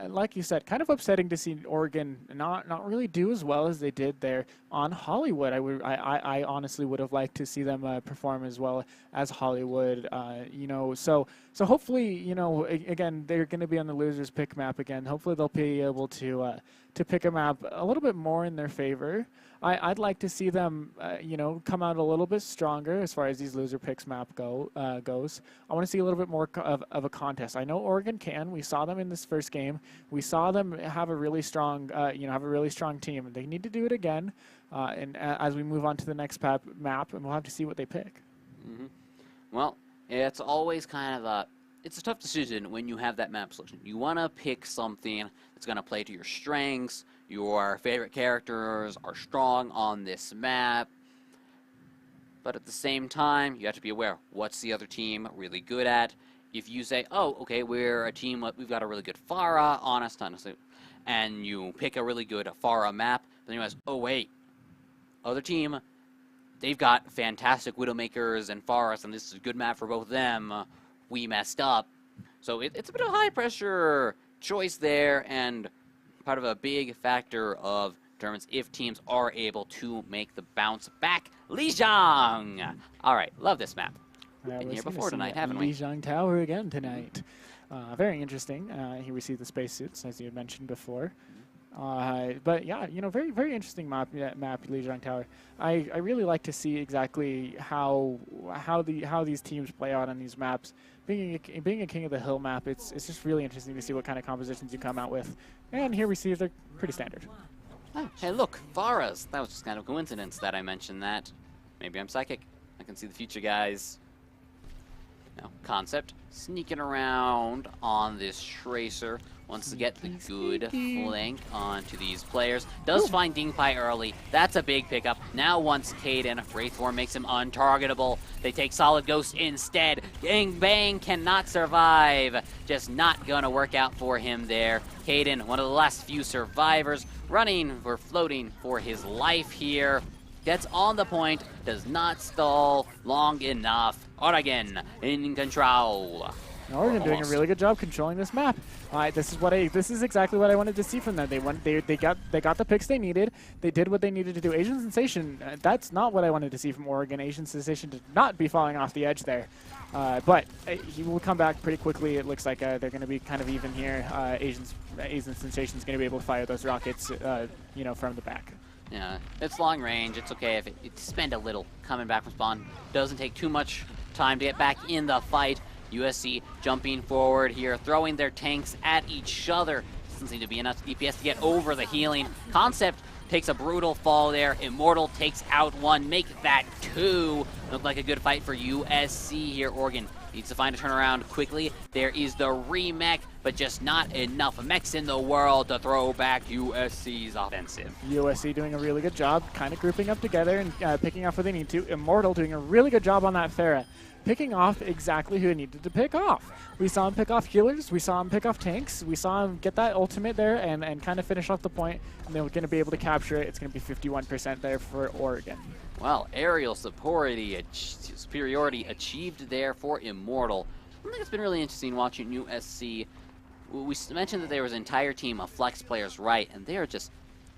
like you said, kind of upsetting to see Oregon not really do as well as they did there on Hollywood. I honestly would have liked to see them perform as well as Hollywood. You know, so hopefully, you know, again, they're going to be on the losers pick map again. Hopefully they'll be able to pick a map a little bit more in their favor. I'd like to see them, you know, come out a little bit stronger as far as these loser picks map goes. I want to see a little bit more of a contest. I know Oregon can. We saw them in this first game. We saw them have a really strong, you know, have a really strong team. They need to do it again, and as we move on to the next map, and we'll have to see what they pick.
Mm-hmm. Well, it's always kind of it's a tough decision when you have that map selection. You want to pick something that's going to play to your strengths. Your favorite characters are strong on this map. But at the same time, you have to be aware, what's the other team really good at? If you say, oh, okay, we're a team, we've got a really good Pharah on us, and you pick a really good Pharah map, then you realize, oh, wait, other team, they've got fantastic Widowmakers and Pharahs, and this is a good map for both of them. We messed up. So it's a bit of a high-pressure choice there, and part of a big factor of determines if teams are able to make the bounce back. Lijiang! All right, love this map. We've been here before tonight, haven't we?
Lijiang Tower again tonight. Very interesting. Here we see the spacesuits, as you had mentioned before. But yeah, you know, very, very interesting map, Lijiang Tower. I really like to see exactly how these teams play out on these maps. Being a King of the Hill map, it's just really interesting to see what kind of compositions you come out with. And here we see they're pretty standard.
Oh, hey, look, Pharahs. That was just kind of a coincidence that I mentioned that. Maybe I'm psychic. I can see the future, guys. Now, Concept sneaking around on this Tracer. Wants to get the good flank onto these players. Does find Dingpai early. That's a big pickup. Now once Caden, Wraithform makes him untargetable. They take Solid Ghost instead. Gang Bang cannot survive. Just not gonna work out for him there. Caden, one of the last few survivors, running or floating for his life here. Gets on the point, does not stall long enough. Oregon in control.
Oregon doing a really good job controlling this map. This is exactly what I wanted to see from them. They got the picks they needed. They did what they needed to do. Asian Sensation, that's not what I wanted to see from Oregon. Asian Sensation did not be falling off the edge there. But he will come back pretty quickly. It looks like they're going to be kind of even here. Asian Sensation is going to be able to fire those rockets, you know, from the back.
Yeah, it's long range. It's okay if it spend a little coming back from spawn. Doesn't take too much time to get back in the fight. USC jumping forward here, throwing their tanks at each other. Doesn't seem to be enough DPS to get over the healing. Concept takes a brutal fall there. Immortal takes out one, make that two. Looked like a good fight for USC here. Oregon needs to find a turnaround quickly. There is the remech, but just not enough mechs in the world to throw back USC's offensive.
USC doing a really good job, kind of grouping up together and picking off where they need to. Immortal doing a really good job on that Pharah, picking off exactly who he needed to pick off. We saw him pick off healers, we saw him pick off tanks, we saw him get that ultimate there and kind of finish off the point, and they're going to be able to capture it. It's going to be 51% there for Oregon.
Well, aerial superiority achieved there for Immortal. I think it's been really interesting watching USC. We mentioned that there was an entire team of flex players, right, and they are just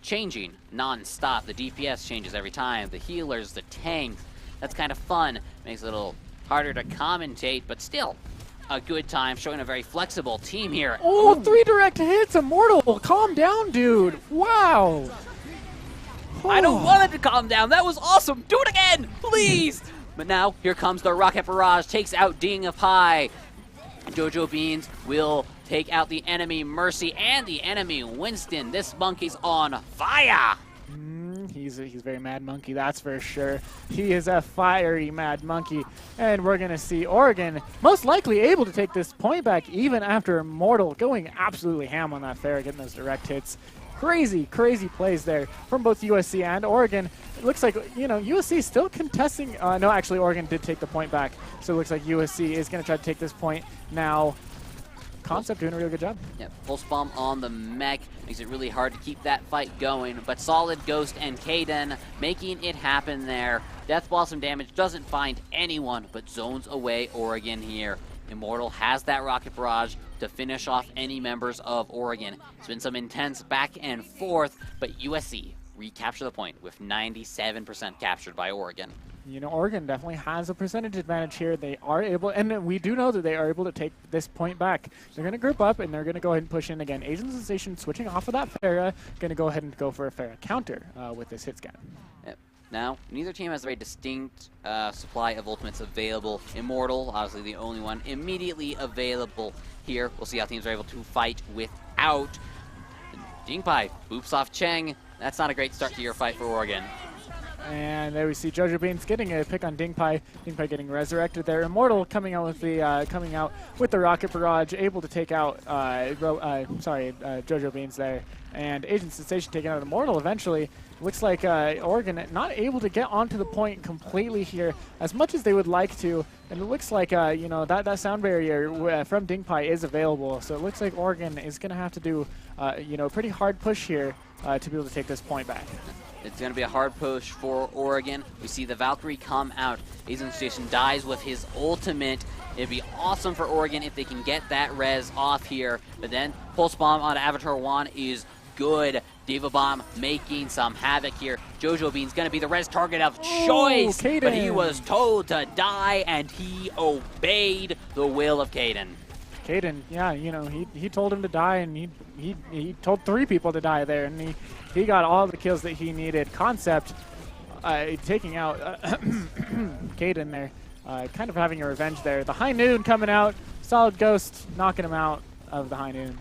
changing non-stop. The DPS changes every time, the healers, the tanks. That's kind of fun. Makes it a little harder to commentate, but still a good time, showing a very flexible team here.
Oh, 3 direct hits, Immortal. Calm down, dude. Wow.
I don't want it to calm down. That was awesome. Do it again, please. But now, here comes the Rocket Barrage. Takes out Ding of Pie. Jojo Beans will take out the enemy Mercy and the enemy Winston. This monkey's on fire.
He's very Mad Monkey, that's for sure. He is a fiery Mad Monkey. And we're going to see Oregon most likely able to take this point back even after Immortal going absolutely ham on that Pharah, getting those direct hits. Crazy plays there from both USC and Oregon. It looks like, USC still contesting. No, actually, Oregon did take the point back. So it looks like USC is going to try to take this point now. Concept doing a really good job.
Yeah, pulse bomb on the mech makes it really hard to keep that fight going, but Solid, Ghost, and Kaden making it happen there. Death Blossom damage doesn't find anyone, but zones away Oregon here. Immortal has that rocket barrage to finish off any members of Oregon. It's been some intense back and forth, but USC recapture the point with 97% captured by Oregon.
Oregon definitely has a percentage advantage here. They are able, and we do know that they are able to take this point back. They're going to group up, and they're going to go ahead and push in again. Asian Sensation switching off of that Pharah, going to go ahead and go for a Pharah counter with this hit scan.
Yep. Now, neither team has a very distinct supply of ultimates available. Immortal, obviously the only one immediately available here. We'll see how teams are able to fight without. Dingpai boops off Cheng. That's not a great start to your fight for Oregon.
And there we see Jojo Beans getting a pick on Dingpai. Dingpai getting resurrected there. Immortal coming out with the rocket barrage, able to take out Jojo Beans there. And Agent Sensation taking out Immortal eventually. Looks like Oregon not able to get onto the point completely here as much as they would like to. And it looks like that sound barrier from Dingpai is available. So it looks like Oregon is going to have to do a pretty hard push here to be able to take this point back.
It's going to be a hard push for Oregon. We see the Valkyrie come out. Agent Station dies with his ultimate. It'd be awesome for Oregon if they can get that res off here. But then Pulse Bomb on Avatar 1 is good. Diva Bomb making some havoc here. Jojo Bean's going to be the res target of choice. But he was told to die, and he obeyed the will of Kaden.
Kaden, yeah, he told him to die, and he told 3 people to die there, and he got all the kills that he needed. Concept taking out Kaden there, kind of having a revenge there. The High Noon coming out, Solid Ghost knocking him out of the High Noon.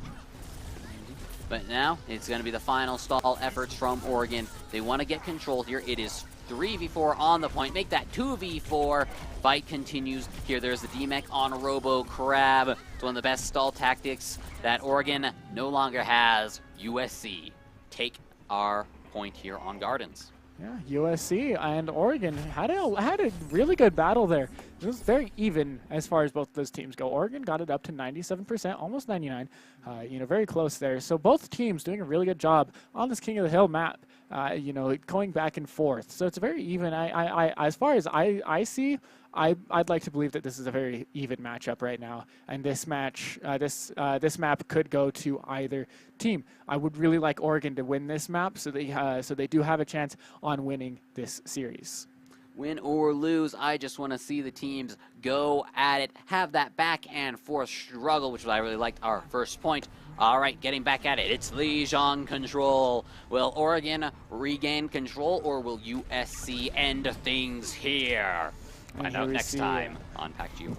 But now it's going to be the final stall efforts from Oregon. They want to get control here. It is 3v4 on the point. Make that 2v4. Fight continues. Here there's the D-Mech on Robo Crab. It's one of the best stall tactics that Oregon no longer has. USC take our point here on Gardens.
Yeah, USC and Oregon had a really good battle there. It was very even as far as both those teams go. Oregon got it up to 97%, almost 99. Very close there. So both teams doing a really good job on this King of the Hill map. Going back and forth. So it's very even. As far as I see, I'd like to believe that this is a very even matchup right now, and this match, this map could go to either team. I would really like Oregon to win this map, so they do have a chance on winning this series.
Win or lose, I just want to see the teams go at it, have that back and forth struggle, which I really liked our first point. All right, getting back at it. It's Lijiang control. Will Oregon regain control, or will USC end things here? Find out next time on PACG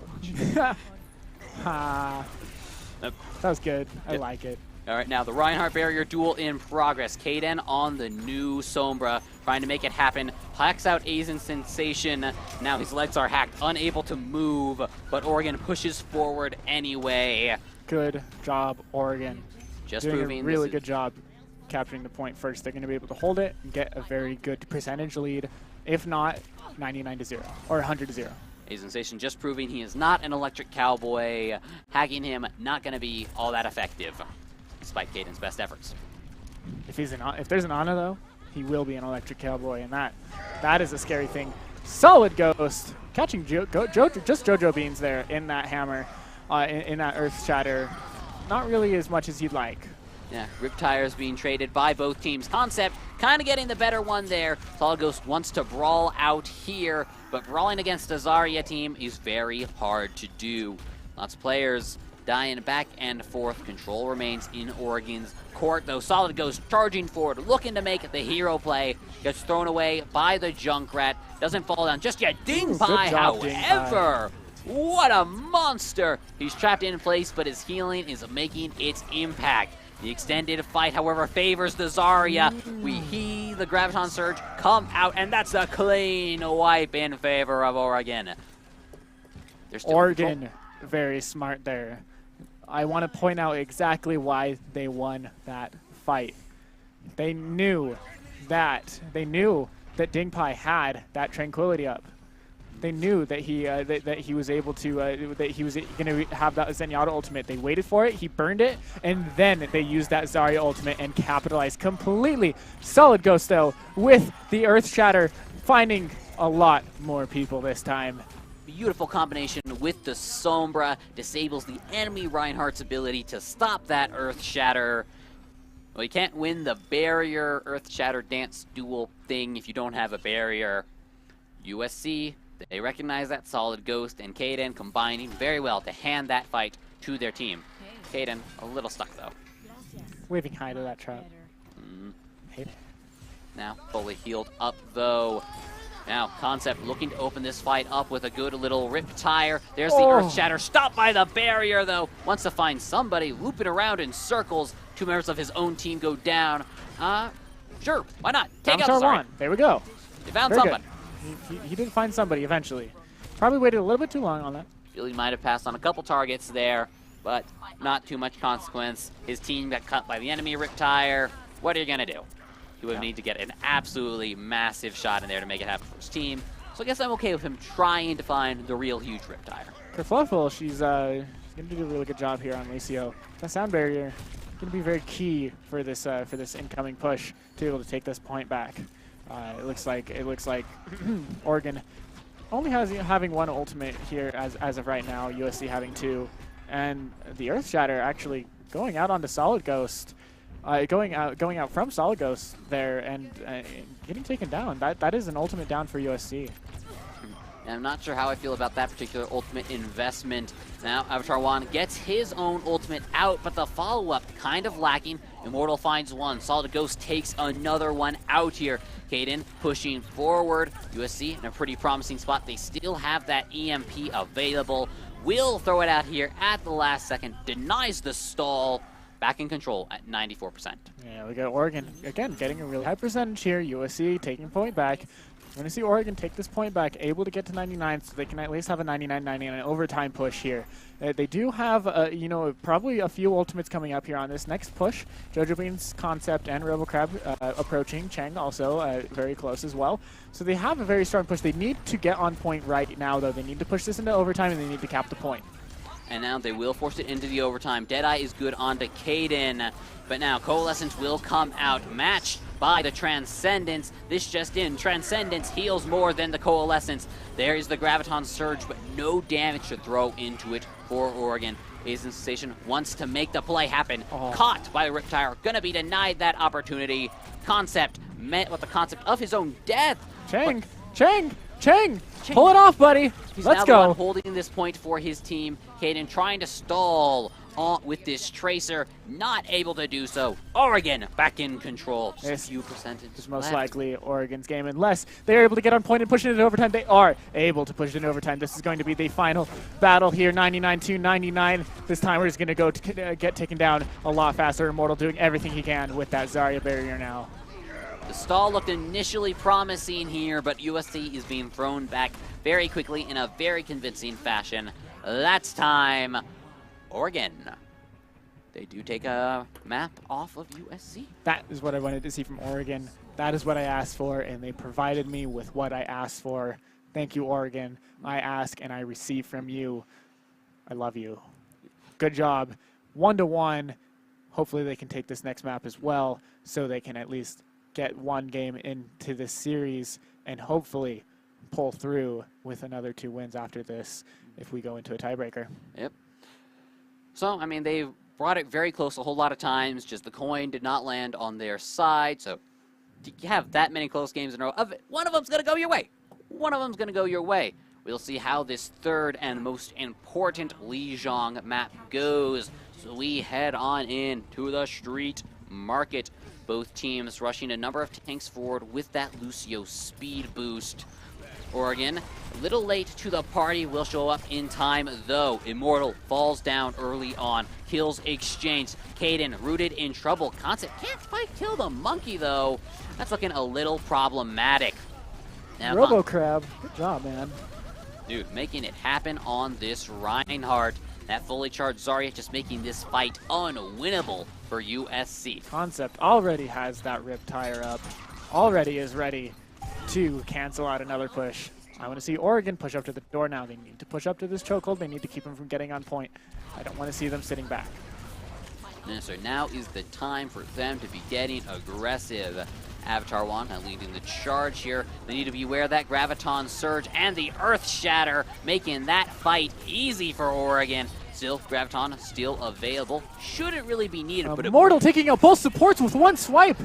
Overwatch.
That was good. I like it.
All right, now the Reinhardt barrier duel in progress. Kaden on the new Sombra, trying to make it happen. Hacks out Asian Sensation. Now his legs are hacked, unable to move, but Oregon pushes forward anyway.
Good job, Oregon.
Just
doing
proving
a really good job capturing the point first. They're going to be able to hold it and get a very good percentage lead. If not, 99-0 or 100-0.
Asian Sensation just proving he is not an electric cowboy. Hacking him not going to be all that effective, despite Caden's best efforts.
If there's an Ana though, he will be an electric cowboy, and that is a scary thing. Solid Ghost catching just Jojo Beans there in that hammer, in that Earth Shatter. Not really as much as you'd like.
Yeah, Rip Tires being traded by both teams. Concept kind of getting the better one there. Solid Ghost wants to brawl out here, but brawling against a Zarya team is very hard to do. Lots of players dying back and forth. Control remains in Oregon's court, though. Solid Ghost charging forward, looking to make the hero play. Gets thrown away by the Junkrat. Doesn't fall down just yet. Dingpai, however, what a monster. He's trapped in place, but his healing is making its impact. The extended fight, however, favors the Zarya. We see the Graviton Surge come out, and that's a clean wipe in favor of Oregon.
Oregon, very smart there. I want to point out exactly why they won that fight. They knew that. They knew that Dingpai had that tranquility up. They knew that he was able to that he was going to have that Zenyatta ultimate. They waited for it, he burned it, and then they used that Zarya ultimate and capitalized completely. Solid Ghost though with the Earth Shatter, finding a lot more people this time.
Beautiful combination with the Sombra, disables the enemy Reinhardt's ability to stop that Earth Shatter. Well, you can't win the barrier Earth Shatter dance duel thing if you don't have a barrier. USC, they recognize that Solid Ghost and Kaden combining very well to hand that fight to their team. Kaden, a little stuck though.
Waving high to that trap. Hate it.
Now fully healed up though. Now Concept looking to open this fight up with a good little rip tire. There's the Earth Shatter, stopped by the barrier though. Wants to find somebody, looping around in circles. 2 members of his own team go down. Sure, why not? Take out Zarya.
There we go.
They found
Very
somebody.
He did find somebody eventually. Probably waited a little bit too long on that.
Feel he might have passed on a couple targets there, but not too much consequence. His team got cut by the enemy rip tire. What are you going to do? He would need to get an absolutely massive shot in there to make it happen for his team. So I guess I'm okay with him trying to find the real huge rip tire.
Kerfluffle, she's going to do a really good job here on Lucio. That sound barrier going to be very key for this incoming push to be able to take this point back. It looks like Oregon only having 1 ultimate here as of right now. USC having 2, and the Earth Shatter actually going out onto Solid Ghost, going out from Solid Ghost there and getting taken down. That is an ultimate down for USC.
And I'm not sure how I feel about that particular ultimate investment. Now, Avatar Juan gets his own ultimate out, but the follow-up kind of lacking. Immortal finds 1. Solid Ghost takes another one out here. Kaden pushing forward. USC in a pretty promising spot. They still have that EMP available. Will throw it out here at the last second. Denies the stall. Back in control at 94%.
Yeah, we got Oregon, again, getting a really high percentage here. USC taking point back. We're going to see Oregon take this point back, able to get to 99, so they can at least have a 99-99 overtime push here. They do have, probably a few ultimates coming up here on this next push. Jojo Beans, Concept, and RoboCrab approaching. Cheng also very close as well. So they have a very strong push. They need to get on point right now, though. They need to push this into overtime, and they need to cap the point.
And now they will force it into the overtime. Deadeye is good onto Kaden, but now Coalescence will come out, matched by the Transcendence. This just in, Transcendence heals more than the Coalescence. There is the Graviton Surge, but no damage to throw into it for Oregon. Azen Sensation wants to make the play happen. Caught by the Riptire, gonna be denied that opportunity. Concept met with the concept of his own death. Cheng! Pull it off, buddy. Let's go. The one holding this point for his team. Kaden trying to stall with this Tracer, not able to do so. Oregon back in control. Just a few percentage
It's most likely Oregon's game, unless they're able to get on point and push it into overtime. They are able to push it into overtime. This is going to be the final battle here, 99-99. This time we're just going to go get taken down a lot faster. Immortal doing everything he can with that Zarya barrier now.
The stall looked initially promising here, but USC is being thrown back very quickly in a very convincing fashion. That's time. Oregon. They do take a map off of USC.
That is what I wanted to see from Oregon. That is what I asked for, and they provided me with what I asked for. Thank you, Oregon. I ask and I receive from you. I love you. Good job. 1-1. Hopefully they can take this next map as well, so they can at least get 1 game into this series and hopefully pull through with another 2 wins after this if we go into a tiebreaker.
Yep. So, I mean, they've brought it very close a whole lot of times, just the coin did not land on their side. So, you have that many close games in a row. One of them's going to go your way. One of them's going to go your way. We'll see how this third and most important Lijiang map goes. So we head on in to the street market. Both teams rushing a number of tanks forward with that Lucio speed boost. Oregon, a little late to the party, will show up in time though. Immortal falls down early on. Kills exchanged. Kaden rooted in trouble. Concept can't quite kill the monkey though. That's looking a little problematic. Now,
RoboCrab, good job, man.
Dude, making it happen on this Reinhardt. That fully charged Zarya just making this fight unwinnable for USC.
Concept already has that rip tire up. Already is ready to cancel out another push. I want to see Oregon push up to the door now. They need to push up to this chokehold. They need to keep him from getting on point. I don't want to see them sitting back.
And so now is the time for them to be getting aggressive. Avatar 1 leading the charge here. They need to be aware of that Graviton Surge and the Earth Shatter, making that fight easy for Oregon. Still, Graviton still available. Shouldn't really be needed. But
Immortal taking out both supports with one swipe.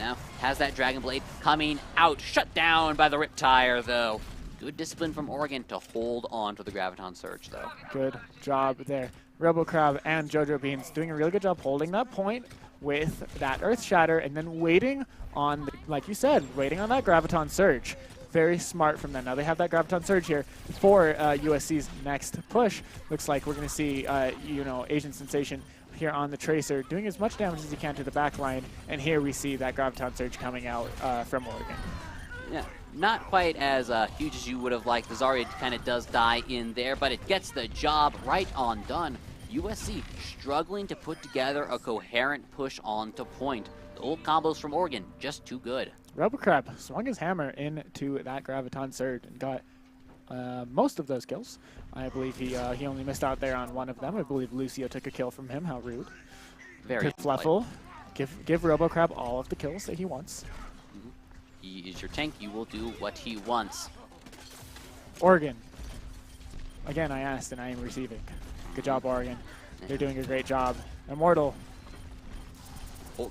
Now has that Dragon Blade coming out. Shut down by the Riptire, though. Good discipline from Oregon to hold on to the Graviton Surge, though.
Good job there. RoboCrab and JoJo Beans doing a really good job holding that point with that Earth Shatter and then waiting on, like you said, waiting on that Graviton Surge. Very smart from them. Now they have that Graviton Surge here for USC's next push. Looks like we're going to see, Asian Sensation here on the Tracer doing as much damage as he can to the back line. And here we see that Graviton Surge coming out from Oregon.
Yeah, not quite as huge as you would have liked. The Zarya kind of does die in there, but it gets the job right on done. USC struggling to put together a coherent push onto point. The old combos from Oregon, just too good.
RoboCrab swung his hammer into that Graviton Surge and got most of those kills. I believe he only missed out there on one of them. I believe Lucio took a kill from him. How rude.
Very
Fluffle, give RoboCrab all of the kills that he wants.
He is your tank. You will do what he wants.
Oregon. Again, I asked and I am receiving. Good job, Oregon. They're doing a great job. Immortal.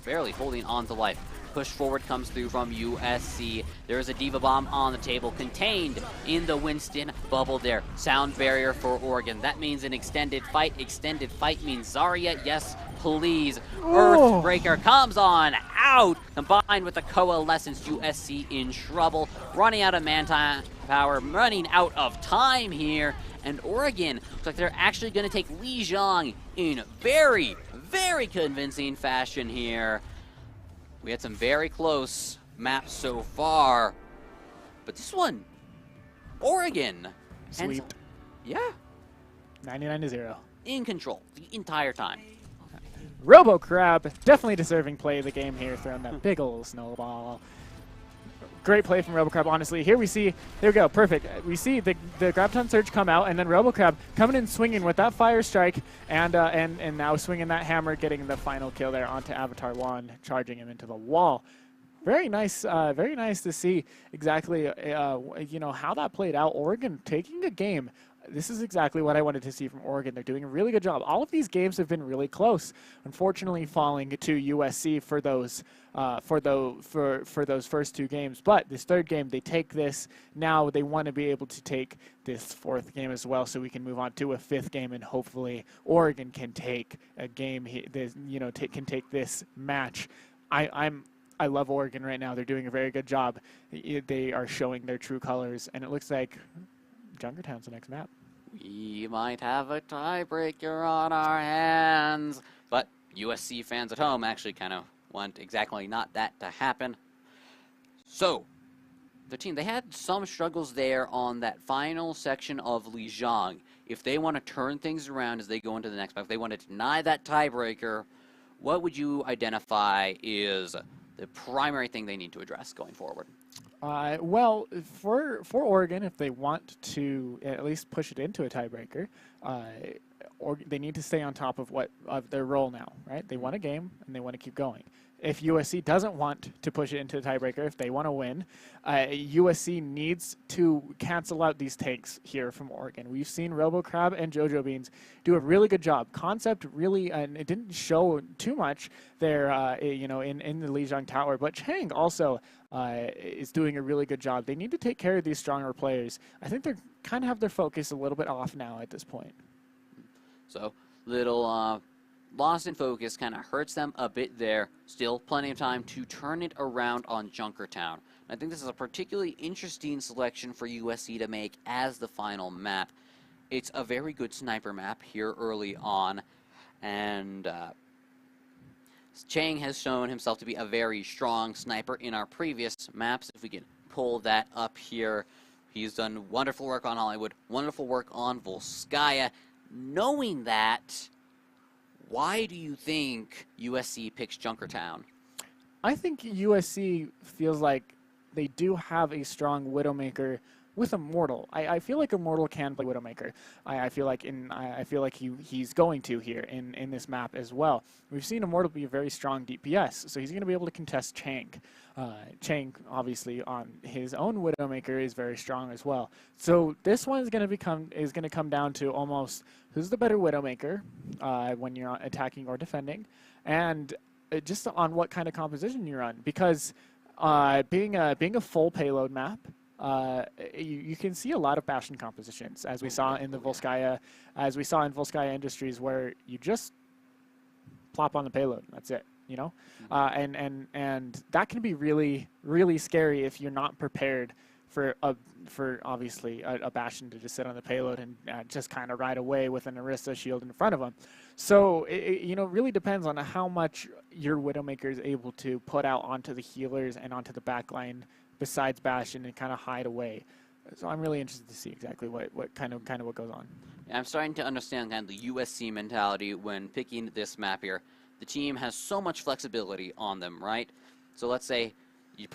Barely holding on to life. Push forward comes through from USC. There is a Diva Bomb on the table, contained in the Winston bubble there. Sound barrier for Oregon. That means an extended fight. Extended fight means Zarya, yes, please. Earthbreaker comes on out. Combined with the Coalescence, USC in trouble. Running out of manpower, running out of time here. And Oregon looks like they're actually going to take Lijiang in very, very convincing fashion here. We had some very close maps so far, but this one, Oregon.
Sweeped.
Yeah.
99-0.
In control the entire time.
RoboCrab, definitely deserving play of the game here, throwing that big ol' snowball. Great play from RoboCrab, honestly. Here we see, there we go, perfect. We see the Graviton Surge come out, and then RoboCrab coming in swinging with that Fire Strike, and now swinging that hammer, getting the final kill there onto Avatar 1, charging him into the wall. Very nice to see exactly, how that played out. Oregon taking a game. This is exactly what I wanted to see from Oregon. They're doing a really good job. All of these games have been really close. Unfortunately, falling to USC for those first two games. But this third game, they take this. Now they want to be able to take this fourth game as well, so we can move on to a fifth game, and hopefully Oregon can take a game. Can take this match. I love Oregon right now. They're doing a very good job. They are showing their true colors, and it looks like Junkertown's the next map.
We might have a tiebreaker on our hands, but USC fans at home actually kind of want exactly not that to happen. So, the team, they had some struggles there on that final section of Lijiang. If they want to turn things around as they go into the next map, if they want to deny that tiebreaker, what would you identify is the primary thing they need to address going forward?
Well, for Oregon, if they want to at least push it into a tiebreaker, they need to stay on top of their role now, right? They won a game and they want to keep going. If USC doesn't want to push it into the tiebreaker, if they want to win, USC needs to cancel out these takes here from Oregon. We've seen RoboCrab and JoJo Beans do a really good job. Concept really, and it didn't show too much there, in the Lijiang Tower, but Chang also is doing a really good job. They need to take care of these stronger players. I think they're kind of have their focus a little bit off now at this point.
So, little lost in focus kind of hurts them a bit there. Still plenty of time to turn it around on Junkertown. I think this is a particularly interesting selection for USC to make as the final map. It's a very good sniper map here early on, and Chang has shown himself to be a very strong sniper in our previous maps. If we can pull that up here, he's done wonderful work on Hollywood, wonderful work on Volskaya. knowing that, why do you think USC picks Junkertown?
I think USC feels like they do have a strong Widowmaker with Immortal. I feel like Immortal can play Widowmaker. I feel like he's going to here in this map as well. We've seen Immortal be a very strong DPS, so he's going to be able to contest Chang. Chang, obviously, on his own Widowmaker is very strong as well. So this one is going to come down to almost who's the better Widowmaker when you're attacking or defending, and just on what kind of composition you run. Because being a full payload map, you can see a lot of Bastion compositions, as we saw in the Volskaya, Industries, where you just plop on the payload. That's it, you know, and that can be really, really scary if you're not prepared for obviously a Bastion to just sit on the payload and just kind of ride away with an Orisa shield in front of them. So it really depends on how much your Widowmaker is able to put out onto the healers and onto the backline besides Bastion and kind of hide away. So I'm really interested to see exactly what kind of what goes on.
I'm starting to understand kind of the USC mentality when picking this map here. The team has so much flexibility on them, right? So let's say you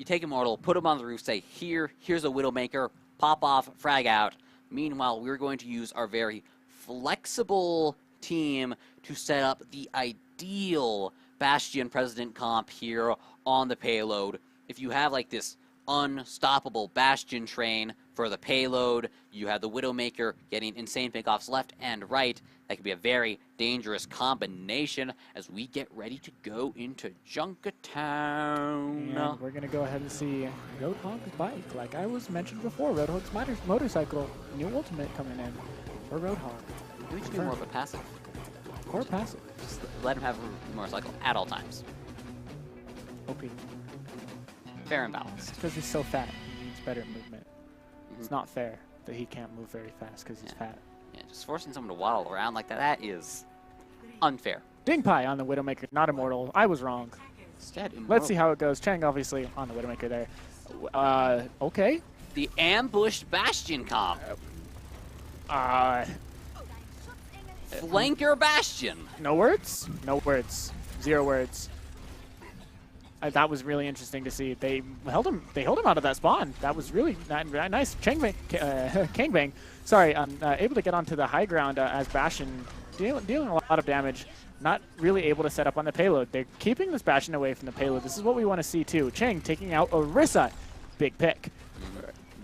take Immortal, put him on the roof, say, here's a Widowmaker, pop off, frag out. Meanwhile, we're going to use our very flexible team to set up the ideal Bastion President comp here on the payload. If you have like this unstoppable Bastion train for the payload, you have the Widowmaker getting insane pickoffs left and right. That could be a very dangerous combination as we get ready to go into Junkertown.
And we're going to go ahead and see Roadhog's bike. Like I was mentioned before, Roadhog's motorcycle, new ultimate coming in for Roadhog.
We should do more of a passive.
Or passive.
Just let him have a motorcycle at all times.
OP.
Fair and balanced.
Because he's so fat, he needs better movement. It's not fair that he can't move very fast because he's fat.
Yeah, just forcing someone to waddle around like that is unfair.
Ding Pie on the Widowmaker, not Immortal. I was wrong.
Instead,
Let's see how it goes. Chang obviously on the Widowmaker there. Okay.
The ambushed Bastion comp. Flanker Bastion.
No words? No words. 0 words. That was really interesting to see. They held him out of that spawn. That was really nice. Kangbang, sorry, able to get onto the high ground as Bastion, dealing a lot of damage. Not really able to set up on the payload. They're keeping this Bastion away from the payload. This is what we want to see too. Chang taking out Orisa. Big pick.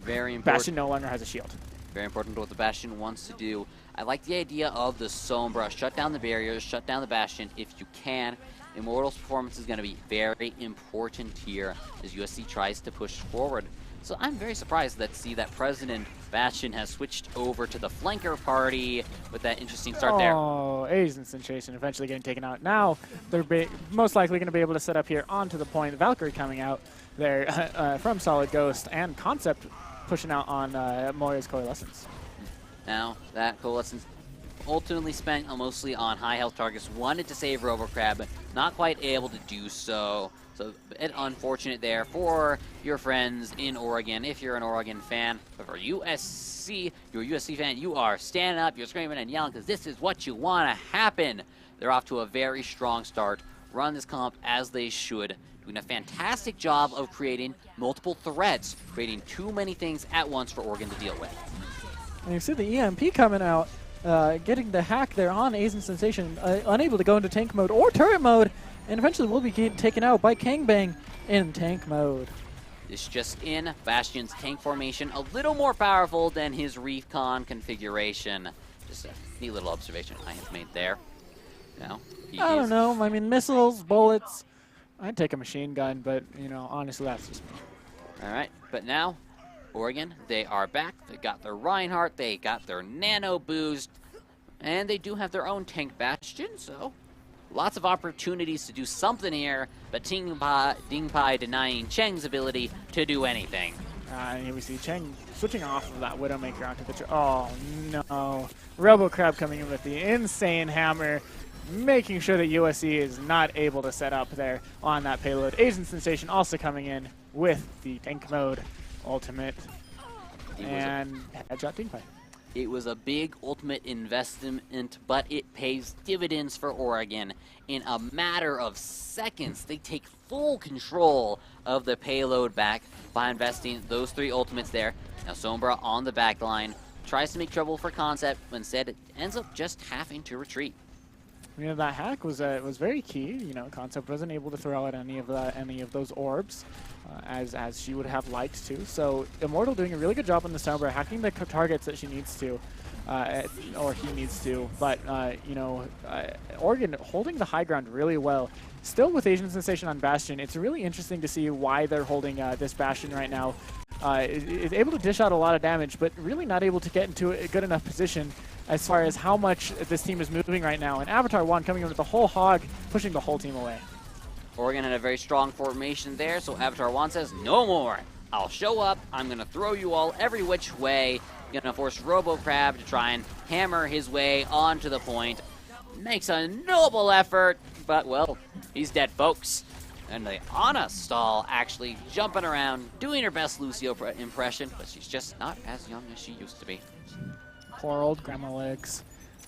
Very important.
Bastion no longer has a shield.
Very important to what the Bastion wants to do. I like the idea of the Sombra. Shut down the barriers, shut down the Bastion if you can. Immortal's performance is going to be very important here as USC tries to push forward. So I'm very surprised that President Bastion has switched over to the flanker party with that interesting start there.
Oh, Asian Sensation eventually getting taken out. Now they're most likely going to be able to set up here onto the point. Valkyrie coming out there from Solid Ghost and Concept pushing out on Moria's Coalescence.
Now that Coalescence ultimately spent mostly on high health targets, wanted to save Robocrab, not quite able to do so. So a bit unfortunate there for your friends in Oregon, if you're an Oregon fan. But for USC, you're a USC fan, you are standing up, you're screaming and yelling because this is what you want to happen. They're off to a very strong start, run this comp as they should, doing a fantastic job of creating multiple threats, creating too many things at once for Oregon to deal with.
And you see the EMP coming out. Getting the hack there on Asian Sensation, unable to go into tank mode or turret mode, and eventually will be taken out by Kangbang in tank mode.
This just in, Bastion's tank formation a little more powerful than his Reefcon configuration. Just a neat little observation I have made there. Now,
I don't know, I mean missiles, bullets, I'd take a machine gun, but you know, honestly that's just me.
Alright, but now Oregon, they are back. They got their Reinhardt, they got their Nano Boost, and they do have their own tank Bastion, so lots of opportunities to do something here, but Ding Pai denying Cheng's ability to do anything.
And here we see Cheng switching off of that Widowmaker onto the... Oh, no. Robocrab coming in with the insane hammer, making sure that USC is not able to set up there on that payload. Asian Sensation also coming in with the tank mode ultimate and headshot Ding Pai.
It was a big ultimate investment, but it pays dividends for Oregon. In a matter of seconds, they take full control of the payload back by investing those 3 ultimates there. Now Sombra on the back line tries to make trouble for Concept, but instead it ends up just having to retreat.
You know, that hack was very key. You know, Concept wasn't able to throw out any of those orbs as she would have liked to. So Immortal doing a really good job on the Sombra, hacking the targets that she needs to, or he needs to. But you know, Oregon holding the high ground really well. Still with Asian Sensation on Bastion, it's really interesting to see why they're holding this Bastion right now. Is able to dish out a lot of damage, but really not able to get into a good enough position as far as how much this team is moving right now. And Avatar 1 coming in with the whole hog, pushing the whole team away.
Oregon had a very strong formation there, so Avatar 1 says, no more. I'll show up. I'm going to throw you all every which way. Going to force RoboCrab to try and hammer his way onto the point. Makes a noble effort, but, well, he's dead, folks. And the Ana stall actually jumping around, doing her best Lucio impression, but she's just not as young as she used to be.
Poor old grandma legs.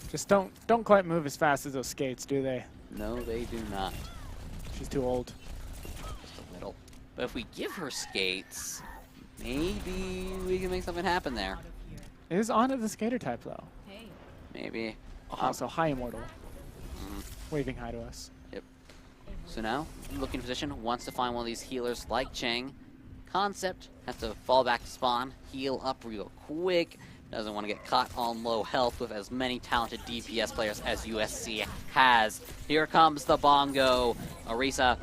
Just don't quite move as fast as those skates, do they?
No, they do not.
She's too old.
Just a little. But if we give her skates, maybe we can make something happen there.
Is Ana the skater type, though?
Maybe.
Also, hi, Immortal. Waving hi to us.
Yep. So now, looking in position, wants to find one of these healers like Chang. Concept has to fall back to spawn, heal up real quick. Doesn't want to get caught on low health with as many talented DPS players as USC has. Here comes the bongo. Orisa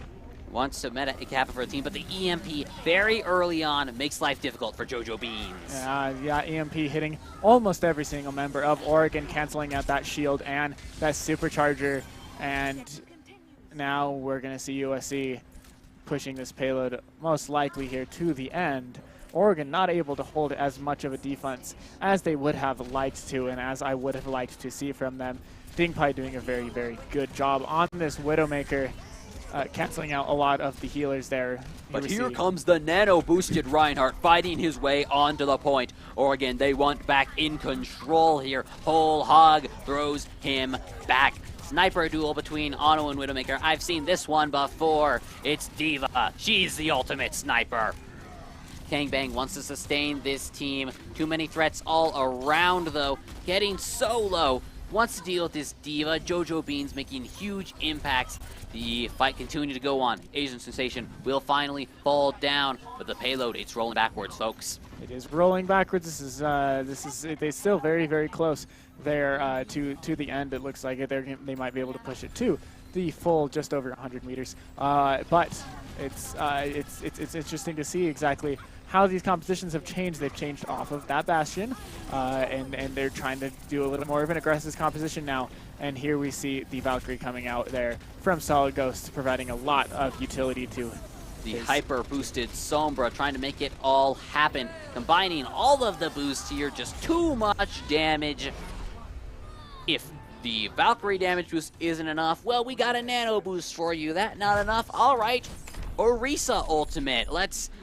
wants to meta it happen for a team, but the EMP very early on makes life difficult for JoJo Beans.
Yeah, EMP hitting almost every single member of Oregon, canceling out that shield and that supercharger. And now we're going to see USC pushing this payload most likely here to the end. Oregon not able to hold as much of a defense as they would have liked to, and as I would have liked to see from them. Dingpai doing a very, very good job on this Widowmaker, canceling out a lot of the healers there.
But here comes the nano-boosted Reinhardt fighting his way onto the point. Oregon, they want back in control here. Whole hog throws him back. Sniper duel between Ano and Widowmaker. I've seen this one before. It's Diva. She's the ultimate sniper. Kangbang wants to sustain this team. Too many threats all around, though. Getting so low. Wants to deal with this Diva. JoJo Beans making huge impacts. The fight continuing to go on. Asian Sensation will finally fall down, but the payload, it's rolling backwards, folks.
It is rolling backwards. They're still very, very close there to the end. It looks like they might be able to push it to the full just over 100 meters. But it's interesting to see exactly how these compositions have changed. They've changed off of that Bastion, and they're trying to do a little more of an aggressive composition now. And here we see the Valkyrie coming out there from Solid Ghost, providing a lot of utility to
the hyper-boosted Sombra, trying to make it all happen. Combining all of the boosts here, just too much damage. If the Valkyrie damage boost isn't enough, well, we got a nano boost for you. That not enough? All right. Orisa ultimate.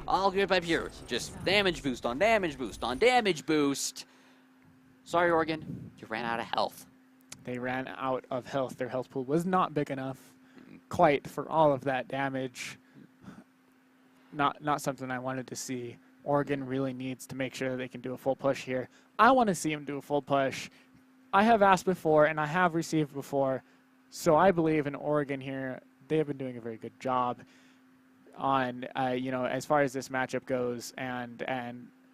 I'll get up here. Just damage boost on damage boost on damage boost. Sorry, Oregon. You ran out of health.
They ran out of health. Their health pool was not big enough quite for all of that damage. Not something I wanted to see. Oregon really needs to make sure that they can do a full push here. I want to see them do a full push. I have asked before, and I have received before, so I believe in Oregon here. They have been doing a very good job on, as far as this matchup goes, and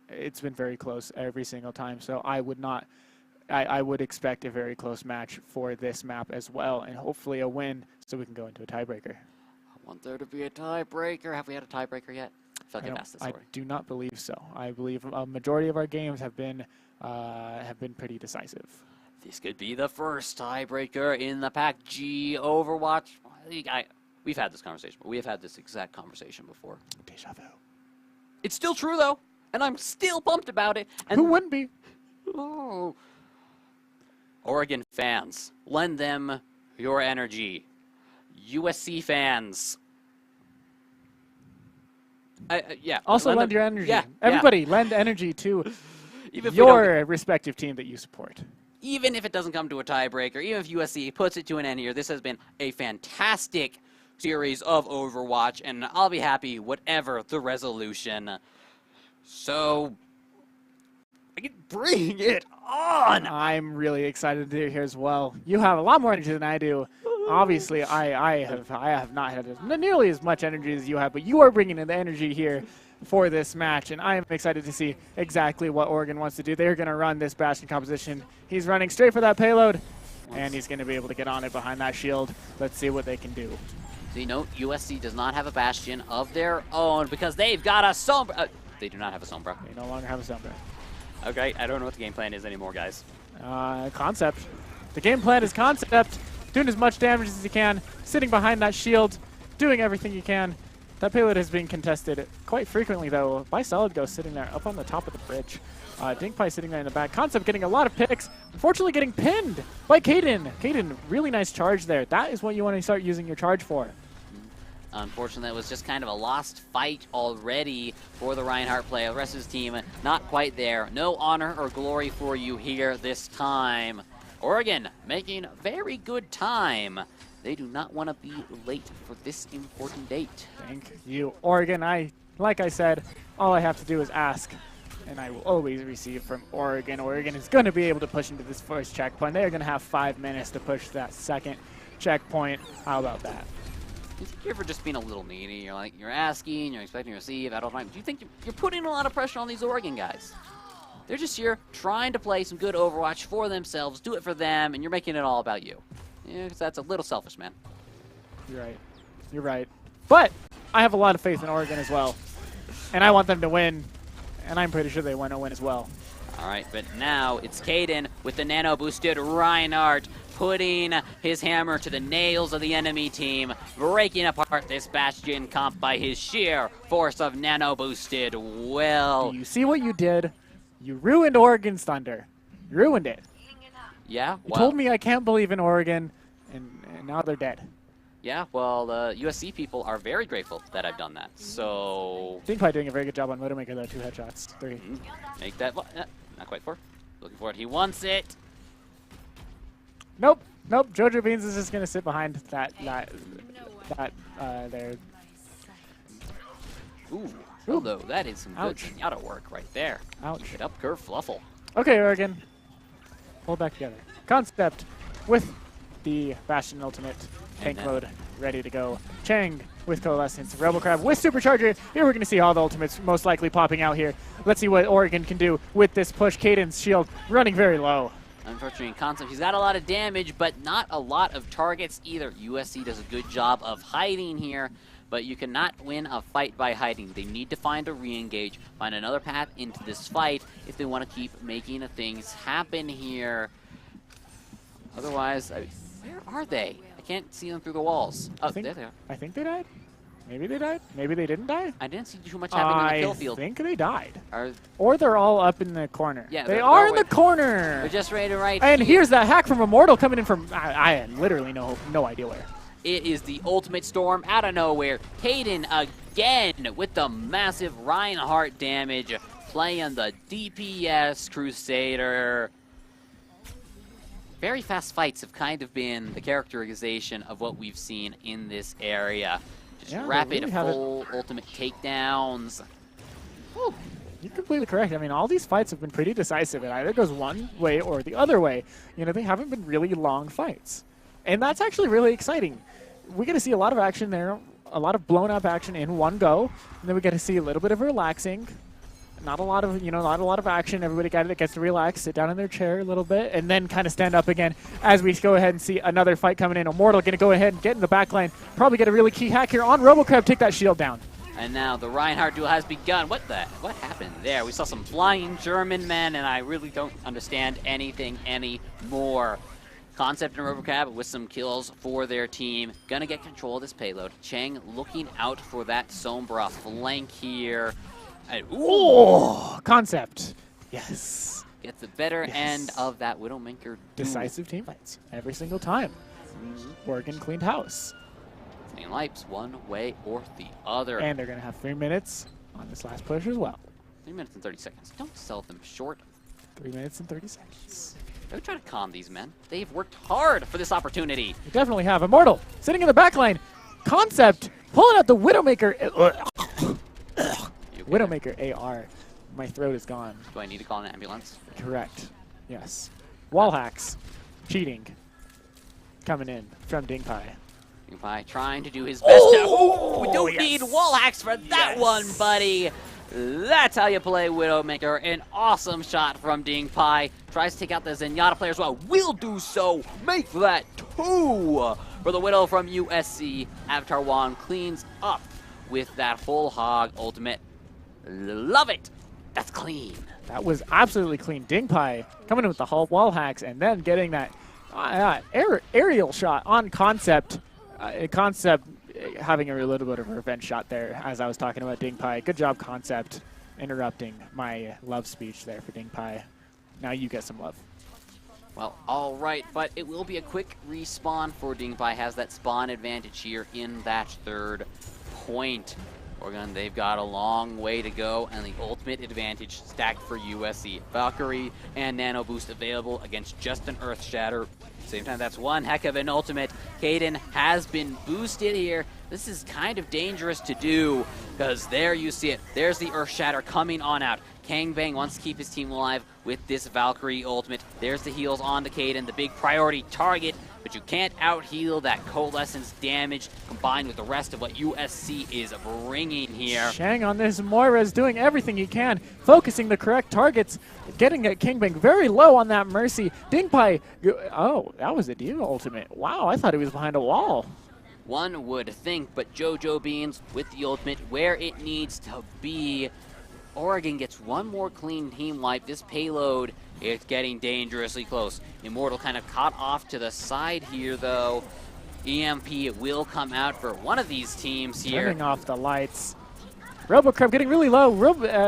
it's been very close every single time. So I would expect a very close match for this map as well, and hopefully a win so we can go into a tiebreaker.
I want there to be a tiebreaker. Have we had a tiebreaker yet? I feel like I've asked this already.
I do not believe so. I believe a majority of our games have been pretty decisive.
This could be the first tiebreaker in the PACG Overwatch. We've had this conversation, but we have had this exact conversation before.
Deja vu.
It's still true, though, and I'm still pumped about it. And
who wouldn't be?
Oh. Oregon fans, lend them your energy. USC fans. Yeah.
Also lend your energy.
Yeah.
Everybody lend energy to
Even if we don't
your respective team that you support.
even if it doesn't come to a tiebreaker, even if USC puts it to an end here, this has been a fantastic series of Overwatch, and I'll be happy whatever the resolution. So, I can bring it on!
I'm really excited to hear as well. You have a lot more energy than I do. Obviously, I have not had nearly as much energy as you have, but you are bringing in the energy here for this match, and I am excited to see exactly what Oregon wants to do. They're going to run this Bastion composition. He's running straight for that payload, and he's going to be able to get on it behind that shield. Let's see what they can do.
So you note USC does not have a Bastion of their own because they've got a Sombra. They do not have a Sombra.
They no longer have a Sombra.
Okay, I don't know what the game plan is anymore, guys.
Concept. The game plan is concept. Doing as much damage as you can, sitting behind that shield, doing everything you can. That payload is being contested quite frequently, though, by Solid Ghost sitting there up on the top of the bridge. Dinkpie sitting there in the back. Concept getting a lot of picks. Unfortunately getting pinned by Kaden. Kaden, really nice charge there. That is what you want to start using your charge for.
Unfortunately, it was just kind of a lost fight already for the Reinhardt player. The rest of his team not quite there. No honor or glory for you here this time. Oregon making very good time. They do not want to be late for this important date.
Thank you, Oregon. Like I said, all I have to do is ask, and I will always receive from Oregon. Oregon is going to be able to push into this first checkpoint. They are going to have 5 minutes to push that second checkpoint. How about that?
Do you think you're ever just being a little needy? You're like, you're asking, you're expecting to receive at all times. Do you think you're putting a lot of pressure on these Oregon guys? They're just here trying to play some good Overwatch for themselves, do it for them, and you're making it all about you. Yeah, 'cause that's a little selfish, man.
You're right. You're right. But I have a lot of faith in Oregon as well, and I want them to win, and I'm pretty sure they want to win as well.
All right, but now it's Kaden with the nano-boosted Reinhardt, putting his hammer to the nails of the enemy team, breaking apart this Bastion comp by his sheer force of nano-boosted will.
Do you see what you did? You ruined Oregon's thunder. You ruined it.
Yeah,
You
well,
told me I can't believe in Oregon, and now they're dead.
yeah, well, the USC people are very grateful that I've done that. So
Dinkpie doing a very good job on Widowmaker, though. 2 headshots. 3.
make that not quite 4. Looking for it. He wants it.
Nope. Nope. Jojo Beans is just going to sit behind that there.
Ooh, although that is some good
Ouch.
Zenyatta work right there.
Ouch.
Keep it up, curve fluffle.
Okay, Oregon. Pull back together. Concept with the Bastion Ultimate. Tank
then-
mode ready to go. Chang with Coalescence. Rebel Crab with Supercharger. Here we're going to see all the ultimates most likely popping out here. Let's see what Oregon can do with this push. Caden's shield running very low.
Unfortunately, in concept, he's got a lot of damage, but not a lot of targets either. USC does a good job of hiding here, but you cannot win a fight by hiding. They need to find a re-engage, find another path into this fight if they want to keep making things happen here. Otherwise, where are they? I can't see them through the walls. Oh, there they are.
I think they died. Maybe they died. Maybe they didn't die.
I didn't see too much happening in the kill field.
I think they died.
Are,
Or they're all up in the corner.
Yeah,
they
they're
are in the
they're
corner.
just ready to right
And
here.
here's that hack from Immortal coming in from, I had literally no idea where.
It is the ultimate storm out of nowhere. Kaden again with the massive Reinhardt damage, playing the DPS Crusader. Very fast fights have kind of been the characterization of what we've seen in this area. Just
Yeah, they
rapid,
really have it.
full ultimate takedowns. Whew.
You're completely correct. I mean, all these fights have been pretty decisive. It either goes one way or the other way. You know, they haven't been really long fights. And that's actually really exciting. We get to see a lot of action there, a lot of blown up action in one go. And then we get to see a little bit of relaxing. Not a lot of action. Everybody gets to relax, sit down in their chair a little bit, and then kind of stand up again as we go ahead and see another fight coming in. Immortal going to go ahead and get in the back line. Probably get a really key hack here on RoboCrab. Take that shield down.
And now the Reinhardt duel has begun. What happened there? We saw some flying German men, and I really don't understand anything anymore. Concept and RoboCrab with some kills for their team. Gonna get control of this payload. Chang looking out for that Sombra flank here. And,
Oh, Concept. Yes.
gets the better
Yes.
end of that Widowmaker duel.
Decisive team fights every single time. Oregon cleaned house.
Same lights, one way or the other.
And they're going to have 3 minutes on this last push as well.
3 minutes and 30 seconds. Don't sell them short.
3 minutes and 30 seconds.
Don't try to calm these men. They've worked hard for this opportunity.
We definitely have. Immortal sitting in the back line. Concept pulling out the Widowmaker. Widowmaker AR. My throat is gone.
Do I need to call an ambulance?
Correct. Yes. Wall hacks. Cheating. Coming in from Dingpai.
Dingpai trying to do his best. We don't need wall hacks for that one, buddy. That's how you play Widowmaker. An awesome shot from Dingpai. Tries to take out the Zenyatta player as well. Will do so. Make that 2 for the Widow from USC. Avatar Juan cleans up with that full hog ultimate. Love it. That's clean.
That was absolutely clean. Dingpai coming in with the wall hacks and then getting that aerial shot on Concept. Concept having a little bit of a revenge shot there as I was talking about Dingpai. Good job, Concept, interrupting my love speech there for Dingpai. Now you get some love.
Well, all right, but it will be a quick respawn for Dingpai. Has that spawn advantage here in that 3rd point. Oregon, they've got a long way to go, and the ultimate advantage stacked for USC. Valkyrie and Nano Boost available against just an Earth Shatter. Same time, that's one heck of an ultimate. Kaden has been boosted here. This is kind of dangerous to do, because there you see it. There's the Earth Shatter coming on out. Kangbang wants to keep his team alive with this Valkyrie ultimate. There's the heals on to Kaden, the big priority target, but you can't out-heal that Coalescence damage combined with the rest of what USC is bringing here.
Shang on this. Moira is doing everything he can, focusing the correct targets, getting at Kangbang very low on that Mercy. Dingpai, oh, that was a Diva ultimate. Wow, I thought he was behind a wall.
One would think, but JoJo Beans with the ultimate where it needs to be. Oregon gets one more clean team wipe. This payload is getting dangerously close. Immortal kind of caught off to the side here, though. EMP will come out for one of these teams here.
Turning off the lights. RoboCrab getting really low.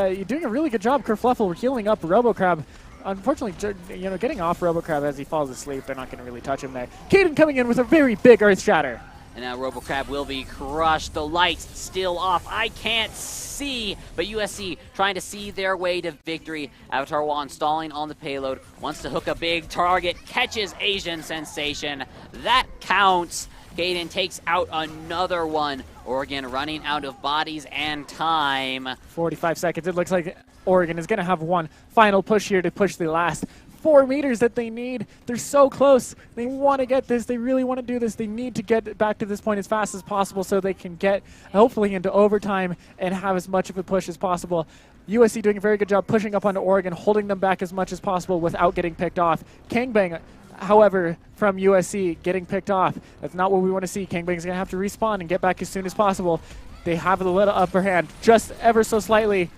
You're doing a really good job, Kerfluffle, healing up RoboCrab. Unfortunately, getting off RoboCrab as he falls asleep. They're not going to really touch him there. Kaden coming in with a very big Earth Shatter.
And now RoboCrab will be crushed. The lights still off. I can't see, but USC trying to see their way to victory. Avatar Juan stalling on the payload. Wants to hook a big target. Catches Asian Sensation. That counts. Kaden takes out another one. Oregon running out of bodies and time.
45 seconds. It looks like Oregon is going to have one final push here to push the last 4 meters that they need. They're so close. They want to get this. They really want to do this. They need to get back to this point as fast as possible so they can get hopefully into overtime and have as much of a push as possible. USC doing a very good job pushing up onto Oregon, holding them back as much as possible without getting picked off. Kangbang, however, from USC getting picked off. That's not what we want to see. Kangbang's going to have to respawn and get back as soon as possible. They have the little upper hand just ever so slightly.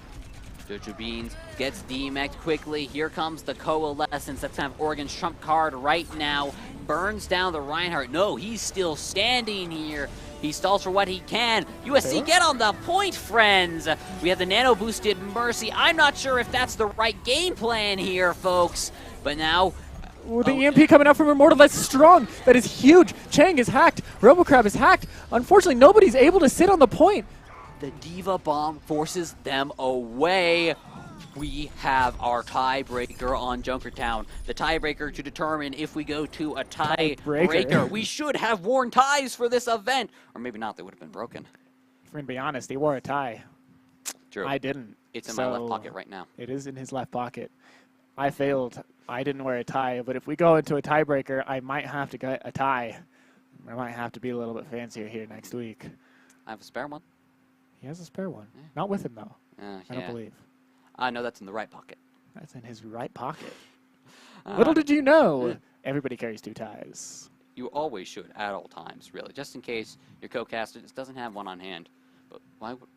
JoJo Beans gets DMA'd quickly. Here comes the Coalescence. That's kind of Oregon's trump card right now. Burns down the Reinhardt. No, he's still standing here. He stalls for what he can. USC, get on the point, friends. We have the nano-boosted Mercy. I'm not sure if that's the right game plan here, folks. But now...
Ooh, the EMP coming out from Immortal. That's strong. That is huge. Chang is hacked. RoboCrab is hacked. Unfortunately, nobody's able to sit on the point.
The Diva Bomb forces them away. We have our tiebreaker on Junkertown. The tiebreaker to determine if we go to a tiebreaker. We should have worn ties for this event. Or maybe not, they would have been broken.
If we're going to be honest, he wore a tie.
True.
I didn't.
It's in my left pocket right now.
It is in his left pocket. I failed. I didn't wear a tie, but if we go into a tiebreaker, I might have to get a tie. I might have to be a little bit fancier here next week.
I have a spare one.
He has a spare one. Yeah. Not with him, though. I don't believe.
I know that's in the right pocket.
That's in his right pocket. Little did you know, everybody carries 2 ties.
You always should, at all times, really. Just in case your co-caster just doesn't have one on hand. But why would...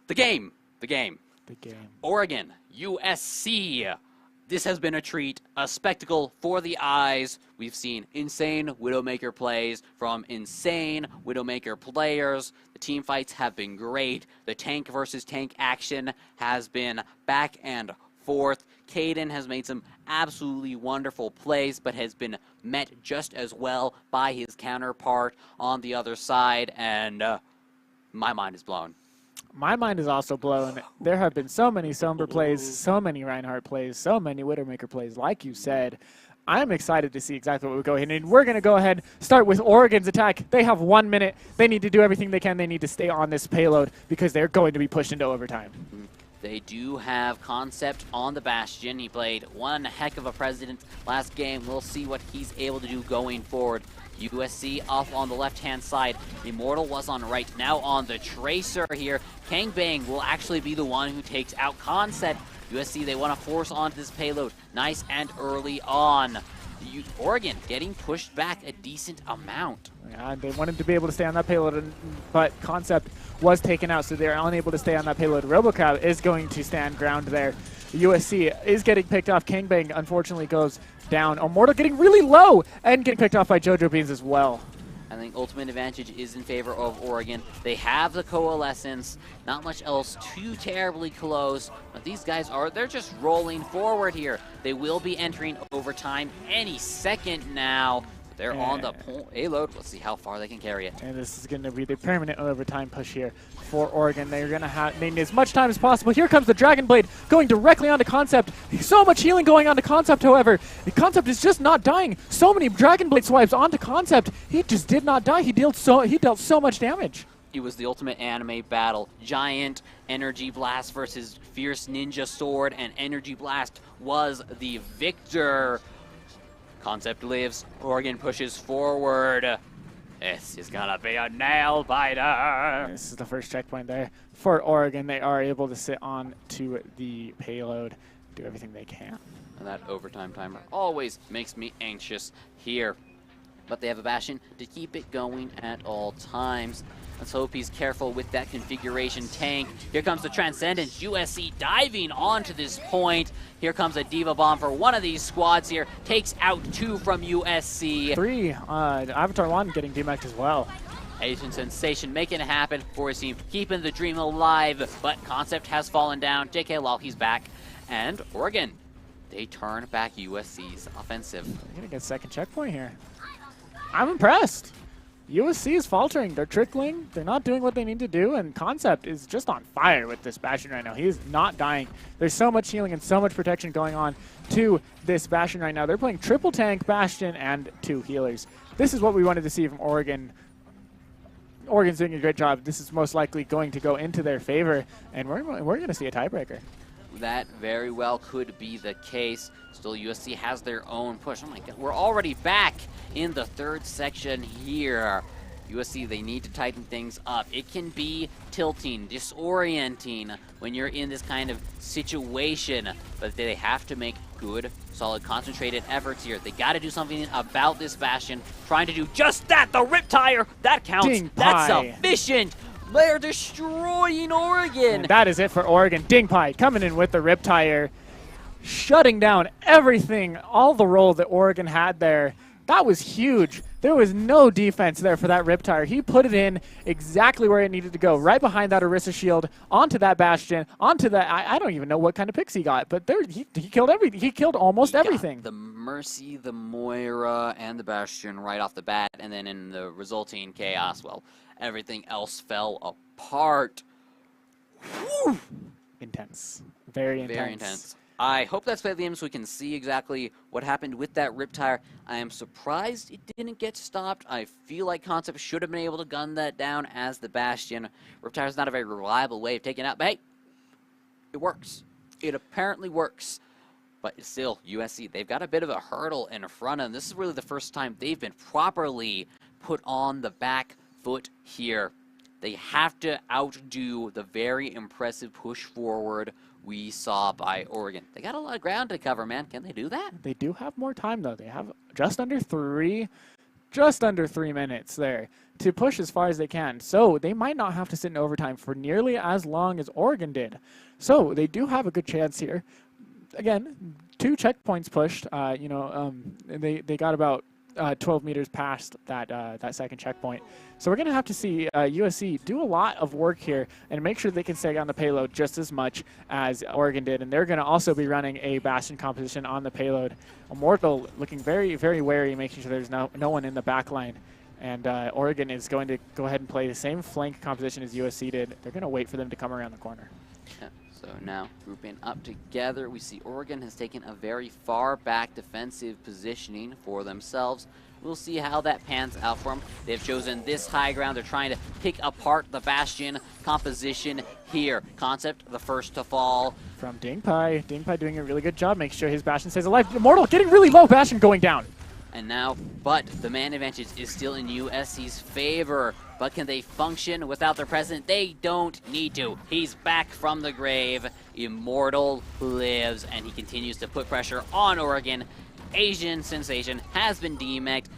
The game! The game.
The game.
Oregon, USC. This has been a treat, a spectacle for the eyes. We've seen insane Widowmaker plays from insane Widowmaker players. The team fights have been great. The tank versus tank action has been back and forth. Kaden has made some absolutely wonderful plays, but has been met just as well by his counterpart on the other side, and my mind is blown.
My mind is also blown. There have been so many Somber plays, so many Reinhardt plays, so many Widowmaker plays. Like you said, I'm excited to see exactly what we go ahead. And we're going to go ahead start with Oregon's attack. They have 1 minute. They need to do everything they can. They need to stay on this payload because they're going to be pushed into overtime.
They do have Concept on the Bastion. He played one heck of a president last game. We'll see what he's able to do going forward. USC off on the left-hand side. Immortal was on right. Now on the Tracer here. Kang Bang will actually be the one who takes out Concept. USC, they want to force onto this payload. Nice and early on. Oregon getting pushed back a decent amount.
Yeah, they wanted to be able to stay on that payload, but Concept was taken out, so they're unable to stay on that payload. RoboCab is going to stand ground there. USC is getting picked off. Kangbang unfortunately goes down. Immortal getting really low and getting picked off by JoJo Beans as well.
I think ultimate advantage is in favor of Oregon. They have the Coalescence, not much else too terribly close, but these guys they're just rolling forward here. They will be entering overtime any second now. They're on the payload. Let's see how far they can carry it.
And this is going to be the permanent overtime push here for Oregon. They're going to need as much time as possible. Here comes the Dragon Blade going directly onto Concept. So much healing going onto Concept, however. The Concept is just not dying. So many Dragon Blade swipes onto Concept. He just did not die. He dealt so much damage.
It was the ultimate anime battle. Giant Energy Blast versus Fierce Ninja Sword, and Energy Blast was the victor. Concept lives. Oregon pushes forward. This is gonna be a nail biter.
This is the first checkpoint there for Oregon. They are able to sit on to the payload, do everything they can.
And that overtime timer always makes me anxious here. But they have a Bastion to keep it going at all times. Let's hope he's careful with that configuration tank. Here comes the Transcendence. USC diving onto this point. Here comes a Diva Bomb for one of these squads here. Takes out 2 from USC.
3. Avatar 1 getting demeched as well.
Asian Sensation making it happen for his team. Keeping the dream alive. But Concept has fallen down. JK Lol, he's back. And Oregon, they turn back USC's offensive.
They're going to get second checkpoint here. I'm impressed. USC is faltering. They're trickling. They're not doing what they need to do, and Concept is just on fire with this Bastion right now. He is not dying. There's so much healing and so much protection going on to this Bastion right now. They're playing triple tank, Bastion, and 2 healers. This is what we wanted to see from Oregon. Oregon's doing a great job. This is most likely going to go into their favor, and we're going to see a tiebreaker.
That very well could be the case. Still, USC has their own push. Oh my god, we're already back in the 3rd section here. USC, they need to tighten things up. It can be tilting, disorienting when you're in this kind of situation, but they have to make good, solid, concentrated efforts here. They got to do something about this Bastion. Trying to do just that. The Riptire, that counts.
Ding
That's
pie.
sufficient. They're destroying Oregon.
And that is it for Oregon. Ding Pie coming in with the Riptire, shutting down everything, all the role that Oregon had there. That was huge. There was no defense there for that Riptire. He put it in exactly where it needed to go, right behind that Orisa shield, onto that Bastion, onto that. I don't even know what kind of picks he got, but there he killed everything. He killed almost everything.
The Mercy, the Moira, and the Bastion right off the bat, and then in the resulting chaos, well, everything else fell apart. Whew.
Intense. Very intense.
Very intense. I hope that's played the game so we can see exactly what happened with that Riptire. I am surprised it didn't get stopped. I feel like Concept should have been able to gun that down as the Bastion. Riptire's not a very reliable way of taking it out, but hey, it works. It apparently works. But still, USC, they've got a bit of a hurdle in front of them. This is really the first time they've been properly put on the back foot here. They have to outdo the very impressive push forward we saw by Oregon. They got a lot of ground to cover, man. Can they do that?
They do have more time, though. They have just under 3 minutes there to push as far as they can. So they might not have to sit in overtime for nearly as long as Oregon did. So they do have a good chance here. Again, 2 checkpoints pushed. They got about 12 meters past that second checkpoint. So we're going to have to see USC do a lot of work here and make sure they can stay on the payload just as much as Oregon did. And they're going to also be running a Bastion composition on the payload. Immortal looking very, very wary, making sure there's no one in the back line. And Oregon is going to go ahead and play the same flank composition as USC did. They're going to wait for them to come around the corner.
Yeah, so now grouping up together, we see Oregon has taken a very far back defensive positioning for themselves. We'll see how that pans out for them. They've chosen this high ground. They're trying to pick apart the Bastion composition here. Concept, the first to fall.
From Dingpai. Dingpai doing a really good job, making sure his Bastion stays alive. Immortal getting really low, Bastion going down.
And now, but the man advantage is still in USC's favor. But can they function without their president? They don't need to. He's back from the grave. Immortal lives, and he continues to put pressure on Oregon. Asian Sensation has been demec'd,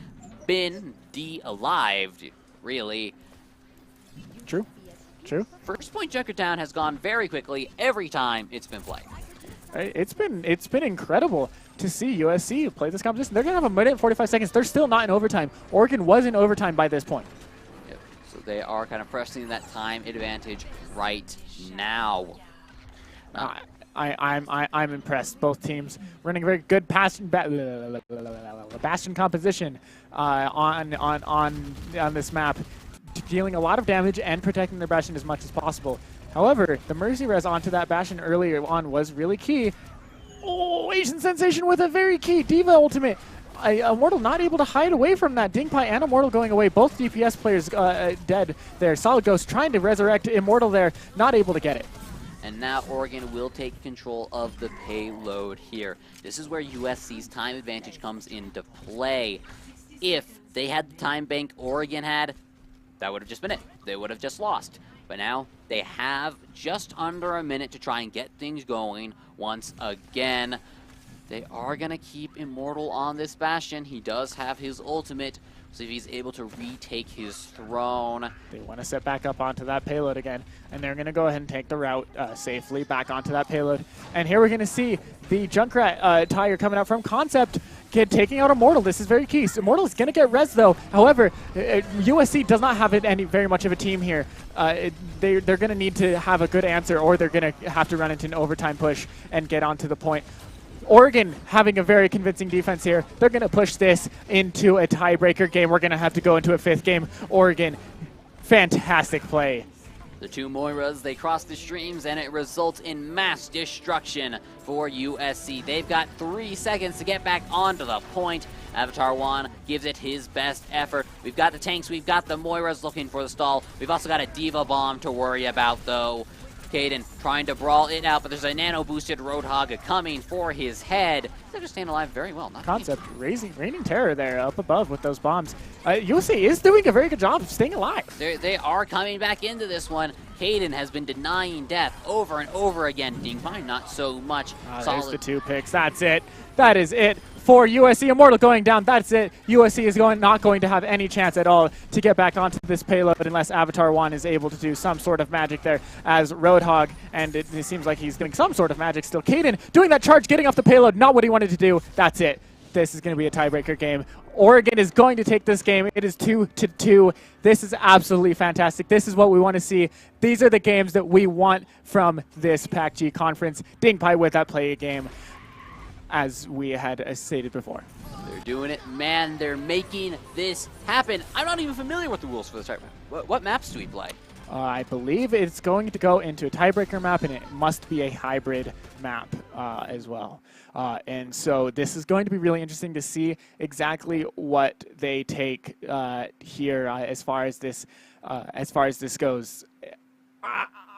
been de-alived, really.
True. True.
First point Junkertown has gone very quickly every time it's been played.
It's been incredible to see USC play this competition. They're going to have a minute and 45 seconds. They're still not in overtime. Oregon was in overtime by this point.
Yep. So they are kind of pressing that time advantage right now.
I'm impressed. Both teams running a very good Bastion composition on this map, dealing a lot of damage and protecting their Bastion as much as possible. However, the Mercy Res onto that Bastion earlier on was really key. Oh, Asian Sensation with a very key Diva ultimate. Immortal not able to hide away from that. Dingpai and Immortal going away. Both DPS players dead there. Solid Ghost trying to resurrect Immortal there. Not able to get it.
And now Oregon will take control of the payload here. This is where USC's time advantage comes into play. If they had the time bank Oregon had, that would have just been it. They would have just lost. But now they have just under a minute to try and get things going once again. They are going to keep Immortal on this Bastion. He does have his ultimate. See if he's able to retake his throne.
They want to set back up onto that payload again, and they're going to go ahead and take the route safely back onto that payload. And here we're going to see the Junkrat Tiger coming out from Concept, taking out Immortal. This is very key. So Immortal is going to get res though. However, USC does not have very much of a team here. They're going to need to have a good answer, or they're going to have to run into an overtime push and get onto the point. Oregon having a very convincing defense here. They're going to push this into a tiebreaker game. We're going to have to go into a fifth game. Oregon, fantastic play.
The two Moiras, they cross the streams, and it results in mass destruction for USC. They've got 3 seconds to get back onto the point. Avatar Juan gives it his best effort. We've got the tanks, we've got the Moiras looking for the stall. We've also got a Diva Bomb to worry about, though. Kaden trying to brawl it out, but there's a nano-boosted Roadhog coming for his head. They're just staying alive very well. Not
Concept raining terror there up above with those bombs. USC is doing a very good job of staying alive.
They are coming back into this one. Kaden has been denying death over and over again. Dingpai, not so much.
There's the 2 picks. That's it. That is it for USC. Immortal going down. That's it. USC is not going to have any chance at all to get back onto this payload unless Avatar Juan is able to do some sort of magic there as Roadhog, and it seems like he's doing some sort of magic still. Kaden doing that charge, getting off the payload, not what he wanted to do. That's it. This is going to be a tiebreaker game. Oregon is going to take this game. It is 2-2. This is absolutely fantastic. This is what we want to see. These are the games that we want from this PACG conference. Dingpai with that play game, as we had stated before.
They're doing it, man. They're making this happen. I'm not even familiar with the rules for this tournament. What maps do we play?
I believe it's going to go into a tiebreaker map, and it must be a hybrid map as well. And so this is going to be really interesting to see exactly what they take here as far as this goes.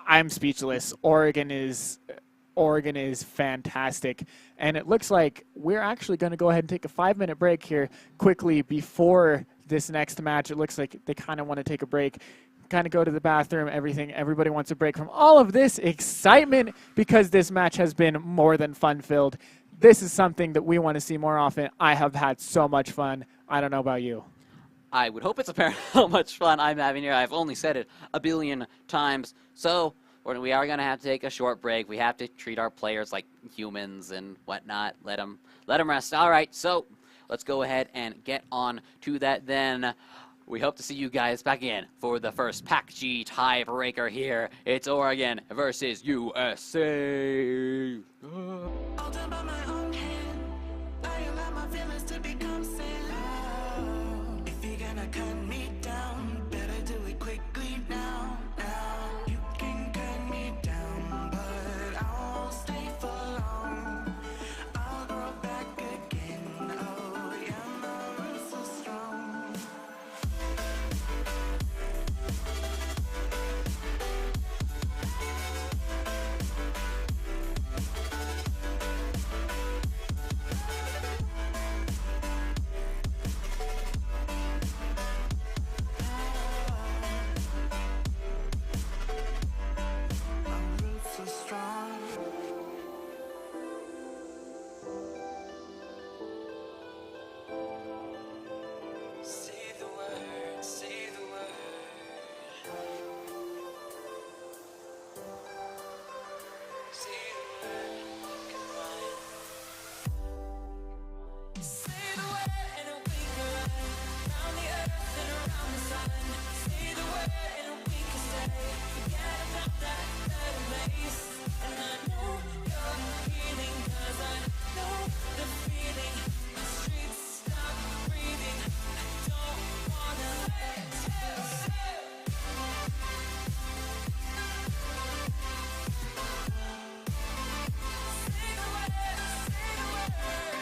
I'm speechless. Oregon is fantastic, and it looks like we're actually going to go ahead and take a 5-minute break here quickly before this next match. It looks like they kind of want to take a break, kind of go to the bathroom, everything. Everybody wants a break from all of this excitement because this match has been more than fun-filled. This is something that we want to see more often. I have had so much fun. I don't know about you.
I would hope it's apparent how much fun I'm having here. I've only said it a billion times. So we are going to have to take a short break. We have to treat our players like humans and whatnot. Let them rest. All right, so let's go ahead and get on to that then. We hope to see you guys back in for the first PACG tiebreaker here. It's Oregon versus USA.
All done by my own hand. I allow my feelings to become sin. If you got gonna cut me down. Better do it quickly now. Now you can cut me down, but I won't stay for long. I'll grow back again. Oh yeah, my roots so strong. My roots so strong. Say the word, say the word. Say the word, goodbye. Say the word and we can run around the earth and around the sun. Say the word and we can stay. Forget about that better place. And I know you're healing 'cause I know the feeling. The streets stop breathing. I don't wanna let you. Say the word, say the word.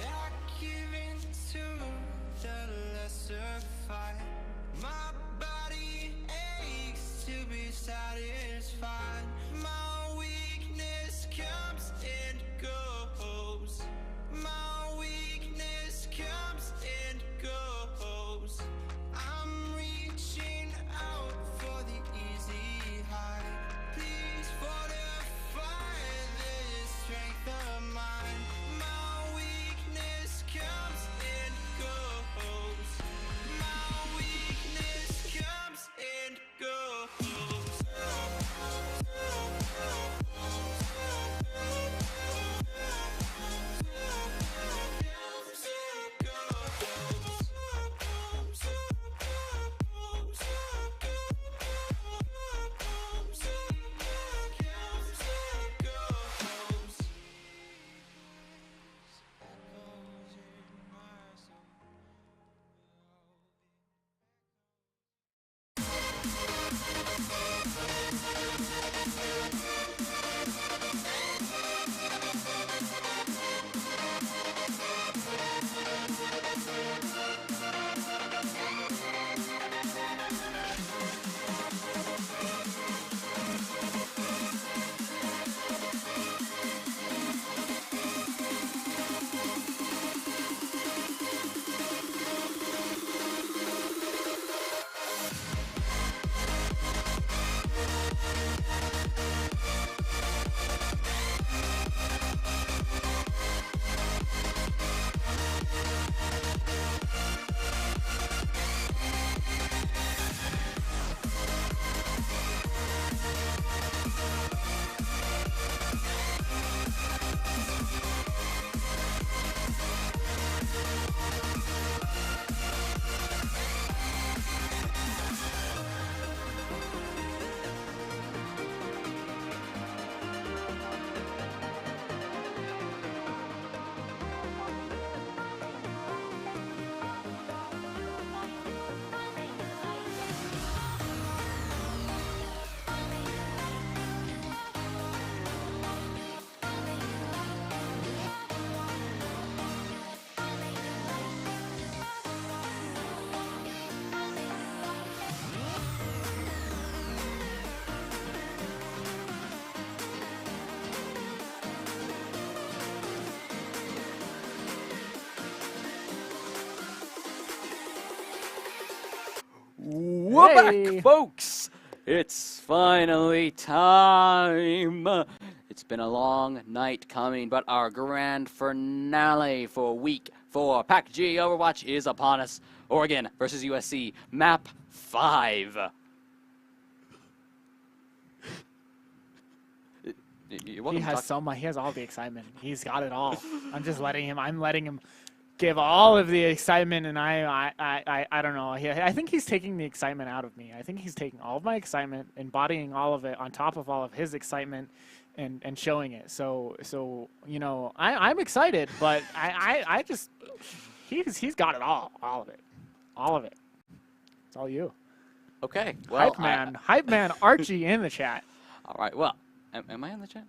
I give in to the lesser fight. My body aches to be satisfied. My weakness comes and goes. My weakness comes and goes. I'm reaching out for the easy high. Please fortify this strength of mine. My weakness comes and goes. My weakness comes and goes.
We're
Hey.
back, folks!
It's finally time. It's been a long night coming, but our grand finale for week 4 PACG Overwatch is upon us. Oregon versus USC, map 5. You're welcome
He
to
has
talk.
so much. He has all the excitement. He's got it all. I'm letting him give all of the excitement, and I don't know. I think he's taking the excitement out of me. I think he's taking all of my excitement, embodying all of it on top of all of his excitement, and showing it. So you know, I'm excited, but I just he's got it all of it. It's all you.
Okay, well,
Hype man Archie in the chat.
all right, well, am I in the chat?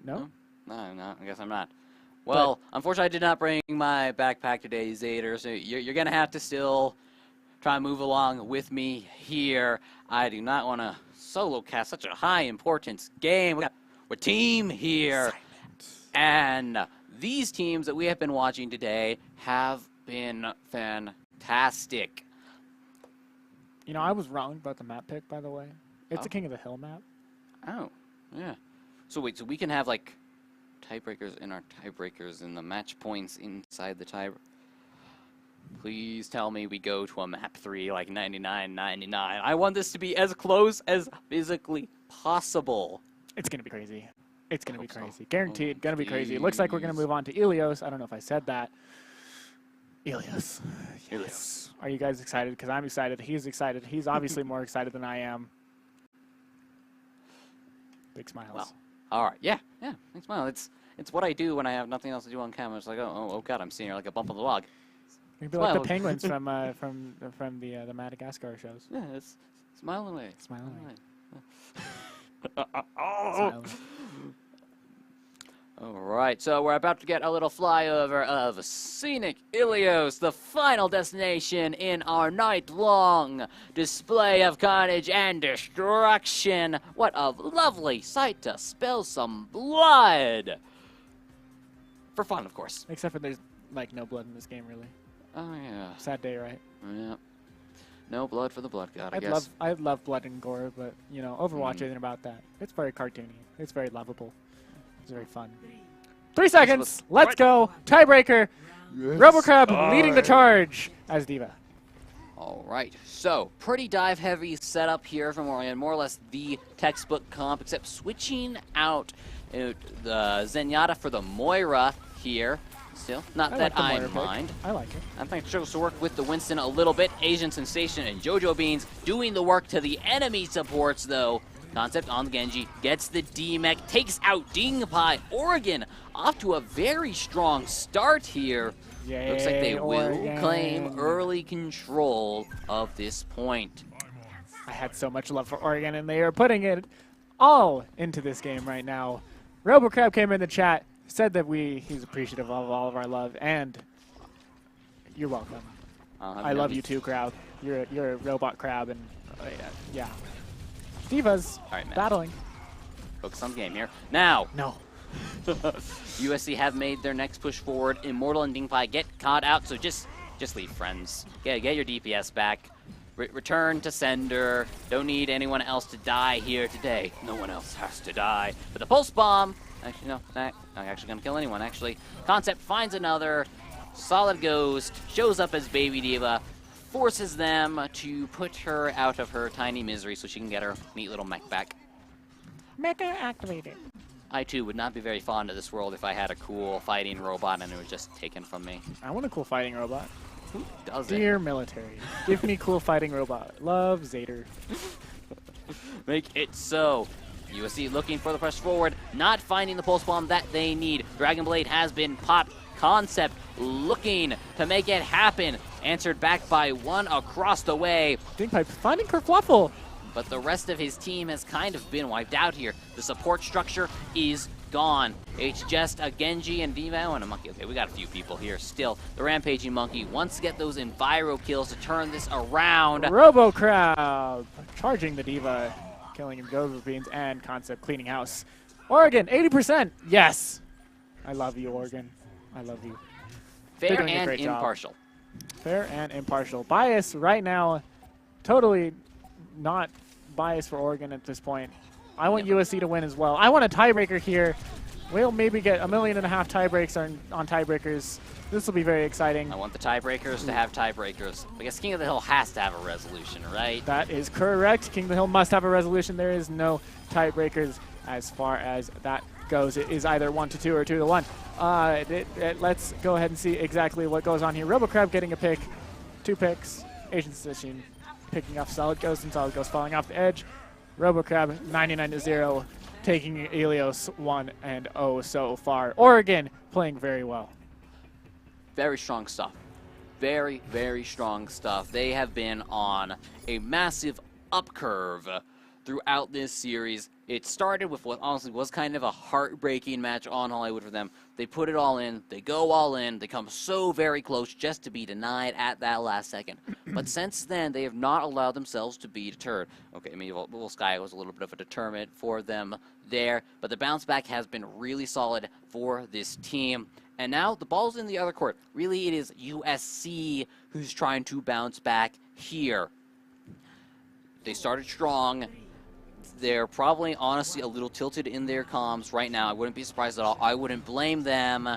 No.
No, I'm not. I guess I'm not. Well, unfortunately, I did not bring my backpack today, Zader, so you're going to have to still try and move along with me here. I do not want to solo cast such a high importance game. We're team here. And these teams that we have been watching today have been fantastic.
You know, I was wrong about the map pick, by the way. It's
Oh.
a King of the Hill map.
Oh, yeah. So wait, so we can have, like, tiebreakers in our tiebreakers and the match points inside the tie. Please tell me we go to a map 3 like 99-99. I want this to be as close as physically possible.
It's going to be crazy. It's going to be
Hope so.
crazy. Guaranteed,
Oh,
going to be crazy. It looks like we're going to
please.
move on to Ilios. I don't know if I said that. Ilios. Yes.
Ilios.
Are you guys excited? Because I'm excited. He's excited. He's obviously more excited than I am. Big smiles.
Well, all right, yeah, thanks, smile. It's what I do when I have nothing else to do on camera. It's like, oh God, I'm seeing her like a bump on the log.
You'd be like the
smile.
penguins from the Madagascar shows.
Yeah, it's smiling away.
Smiling away.
Oh.
Smiling.
All right, so we're about to get a little flyover of scenic Ilios, the final destination in our night-long display of carnage and destruction. What a lovely sight to spill some blood. For fun, of course.
Except for there's like no blood in this game, really.
Oh, yeah.
Sad day, right?
Yeah. No blood for the blood god, I guess.
I love blood and gore, but you know, Overwatch isn't about that. It's very cartoony. It's very lovable. It's very fun. 3 seconds. Let's go. Tiebreaker. RoboCrab leading the charge as Diva.
All right, so pretty dive-heavy setup here from Oregon. More or less the textbook comp, except switching out the Zenyatta for the Moira here. Still, not
I
that
like the
I
Moira pick.
mind.
I like it.
I think it struggles to work with the Winston a little bit. Asian Sensation and JoJo Beans doing the work to the enemy supports, though. Concept on the Genji, gets the D-Mech, takes out Dingpai. Oregon off to a very strong start here.
Yay,
Looks like they will
Oregon.
claim early control of this point.
I had so much love for Oregon, and they are putting it all into this game right now. RoboCrab came in the chat, said that he's appreciative of all of our love, and you're welcome. I love you too, Crab. You're a robot crab, and yeah. Divas
All right, man.
battling.
Focus on the game here. Now,
No.
USC have made their next push forward. Immortal and Dingpai get caught out, so just leave, friends. Get your DPS back. Return to sender. Don't need anyone else to die here today. No one else has to die. But the pulse bomb, actually no, not actually gonna kill anyone. Actually, Concept finds another solid ghost, shows up as Baby Diva, forces them to put her out of her tiny misery so she can get her neat little mech back.
Mecha activated.
I too would not be very fond of this world if I had a cool fighting robot and it was just taken from me.
I want a cool fighting robot.
Who doesn't?
Dear military, give me cool fighting robot. Love Zader.
Make it so. USC looking for the push forward, not finding the pulse bomb that they need. Dragon Blade has been popped. Concept looking to make it happen. Answered back by one across the way.
Dingpipe finding Kerfluffle.
But the rest of his team has kind of been wiped out here. The support structure is gone. It's just a Genji and Devo and a Monkey. Okay, we got a few people here still. The Rampaging Monkey wants to get those Enviro kills to turn this around.
RoboCrab charging the Diva, killing him, Gogo Beans, and Concept cleaning house. Oregon, 80%. Yes. I love you, Oregon. I love you.
Fair
doing a
and
great job.
impartial.
Fair and impartial. Bias right now, totally not bias for Oregon at this point. I want USC to win as well. I want a tiebreaker here. We'll maybe get 1.5 million tiebreaks on tiebreakers. This will be very exciting.
I want the tiebreakers to have tiebreakers. I guess King of the Hill has to have a resolution, right?
That is correct. King of the Hill must have a resolution. There is no tiebreakers as far as that goes. It is either 1-2 or 2-1. Let's go ahead and see exactly what goes on here. RoboCrab getting a pick. 2 picks. Asian Session picking off Solid Ghost, and Solid Ghost falling off the edge. RoboCrab 99-0, taking Elios 1-0 so far. Oregon playing very well.
Very strong stuff. Very, very strong stuff. They have been on a massive up curve throughout this series. It started with what honestly was kind of a heartbreaking match on Hollywood for them. They put it all in. They go all in. They come so very close just to be denied at that last second. But since then, they have not allowed themselves to be deterred. Okay, I mean, Little Sky was a little bit of a deterrent for them there, but the bounce back has been really solid for this team. And now the ball's in the other court. Really, it is USC who's trying to bounce back here. They started strong. They're probably, honestly, a little tilted in their comms right now. I wouldn't be surprised at all. I wouldn't blame them.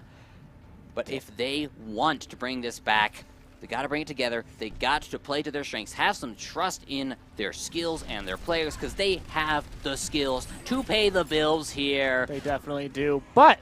But if they want to bring this back, they got to bring it together. They got to play to their strengths. Have some trust in their skills and their players because they have the skills to pay the bills here.
They definitely do. But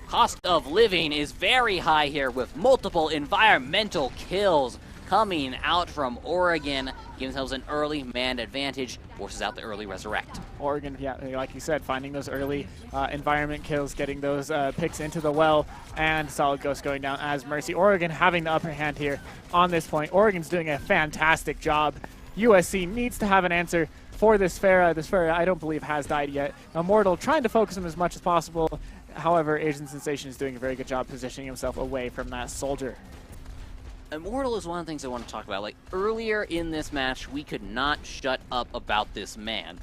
cost of living is very high here with multiple environmental kills coming out from Oregon. Give themselves an early man advantage, forces out the early resurrect.
Oregon, yeah, like you said, finding those early environment kills, getting those picks into the well, and Solid Ghost going down as Mercy. Oregon having the upper hand here on this point. Oregon's doing a fantastic job. USC needs to have an answer for this Pharah. This Pharah, I don't believe, has died yet. Immortal trying to focus him as much as possible. However, Asian Sensation is doing a very good job positioning himself away from that soldier.
Immortal is one of the things I want to talk about. Like, earlier in this match, we could not shut up about this man.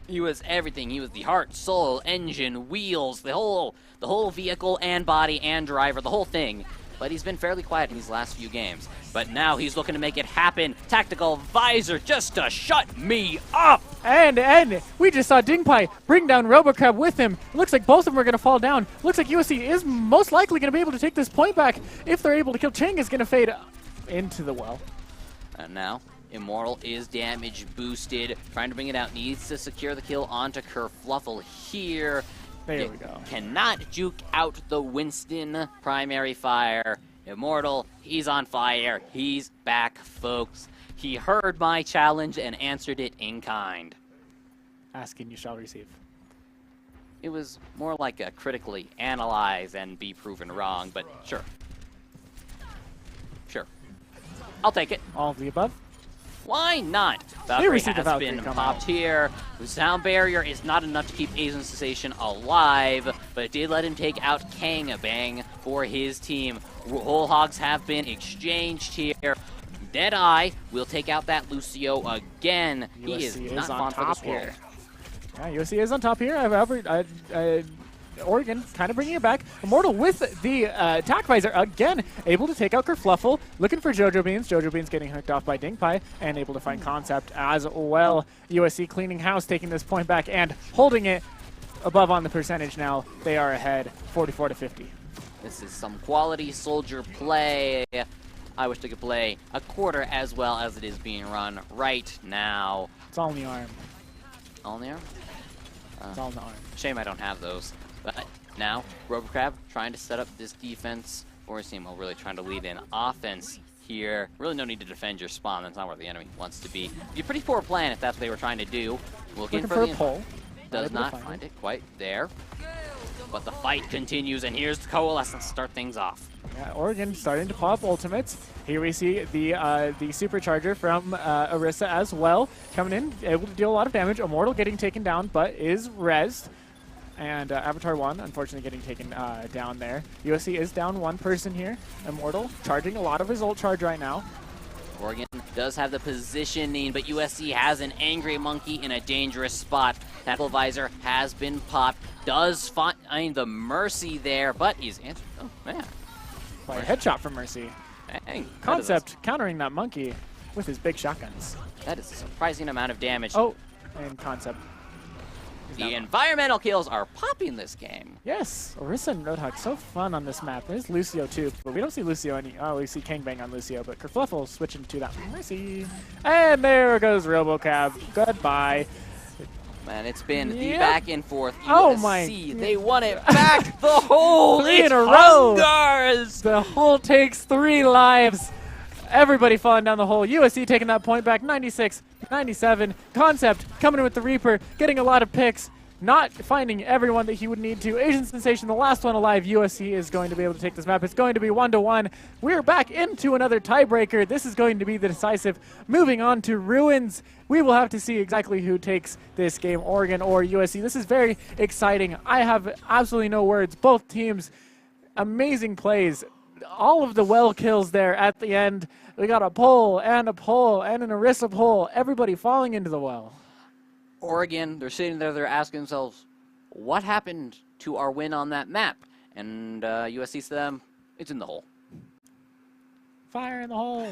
He was everything. He was the heart, soul, engine, wheels, the whole vehicle and body and driver, the whole thing. But he's been fairly quiet in these last few games. But now he's looking to make it happen. Tactical visor just to shut me up.
And we just saw Dingpai bring down RoboCrab with him. Looks like both of them are going to fall down. Looks like USC is most likely going to be able to take this point back. If they're able to kill, Chang is going to fade into the well.
And now Immortal is damage boosted. Trying to bring it out. Needs to secure the kill onto Kerfluffle here.
There we go.
Cannot juke out the Winston primary fire. Immortal, he's on fire. He's back, folks. He heard my challenge and answered it in kind.
Asking you shall receive.
It was more like a critically analyze and be proven wrong, but sure. Sure. I'll take it.
All of the above?
Why not?
Here we
Valkyrie
see the
has
Valkyrie
been
come
popped
out.
here. The sound barrier is not enough to keep Asian Sensation alive, but it did let him take out Kang-a-Bang for his team. Whole hogs have been exchanged here. Deadeye will take out that Lucio again. He is
USC
not
is on
fond for
top
this world.
here. Yeah, USC is on top here. However, Oregon kind of bringing it back. Immortal with the attack visor again, able to take out Kerfluffle. Looking for Jojo Beans. Jojo Beans getting hooked off by Dingpai and able to find Concept as well. USC cleaning house, taking this point back and holding it above on the percentage now. They are ahead 44-50.
This is some quality soldier play. I wish they could play a quarter as well as it is being run right now.
It's all in the arm.
All in the arm?
It's all in the arm.
Shame I don't have those. But now, RoboCrab trying to set up this defense for his team while really trying to lead in offense here. Really no need to defend your spawn. That's not where the enemy wants to be. It'd be a pretty poor plan if that's what they were trying to do.
Looking for a pole.
Does not find it quite there. But the fight continues, and here's the Coalescence to start things off.
Yeah, Oregon starting to pop ultimates. Here we see the supercharger from Orisa as well coming in, able to deal a lot of damage. Immortal getting taken down, but is rezzed. And Avatar 1, unfortunately, getting taken down there. USC is down one person here. Immortal charging a lot of his ult charge right now.
Oregon does have the positioning, but USC has an angry monkey in a dangerous spot. Tackle visor has been popped. Does find the Mercy there, but he's answered. Oh, man.
By a headshot from Mercy.
Dang.
Concept countering that monkey with his big shotguns.
That is a surprising amount of damage.
Oh, and Concept. He's
The
down.
environmental kills are popping this game.
Yes, Orisa and Roadhog, so fun on this map. There's Lucio too, but we don't see Lucio any. Oh, we see Kangbang on Lucio, but Kerfluffle switching to that. Mercy. And there goes RoboCab. Goodbye.
Man, it's been the
Yep.
back and forth.
Oh
USC,
my-
they won it back. The whole
3 in
it's
a row.
Hungars.
The hole takes 3 lives. Everybody falling down the hole. USC taking that point back. 96, 97. Concept coming in with the Reaper, getting a lot of picks. Not finding everyone that he would need to. Asian Sensation, the last one alive. USC is going to be able to take this map. It's going to be 1-1. We're back into another tiebreaker. This is going to be the decisive. Moving on to Ruins. We will have to see exactly who takes this game, Oregon or USC. This is very exciting. I have absolutely no words. Both teams, amazing plays. All of the well kills there at the end. We got a pull and an Orisa pull. Everybody falling into the well.
Oregon, they're sitting there, they're asking themselves, what happened to our win on that map? And USC to them, it's in the hole.
Fire in the hole.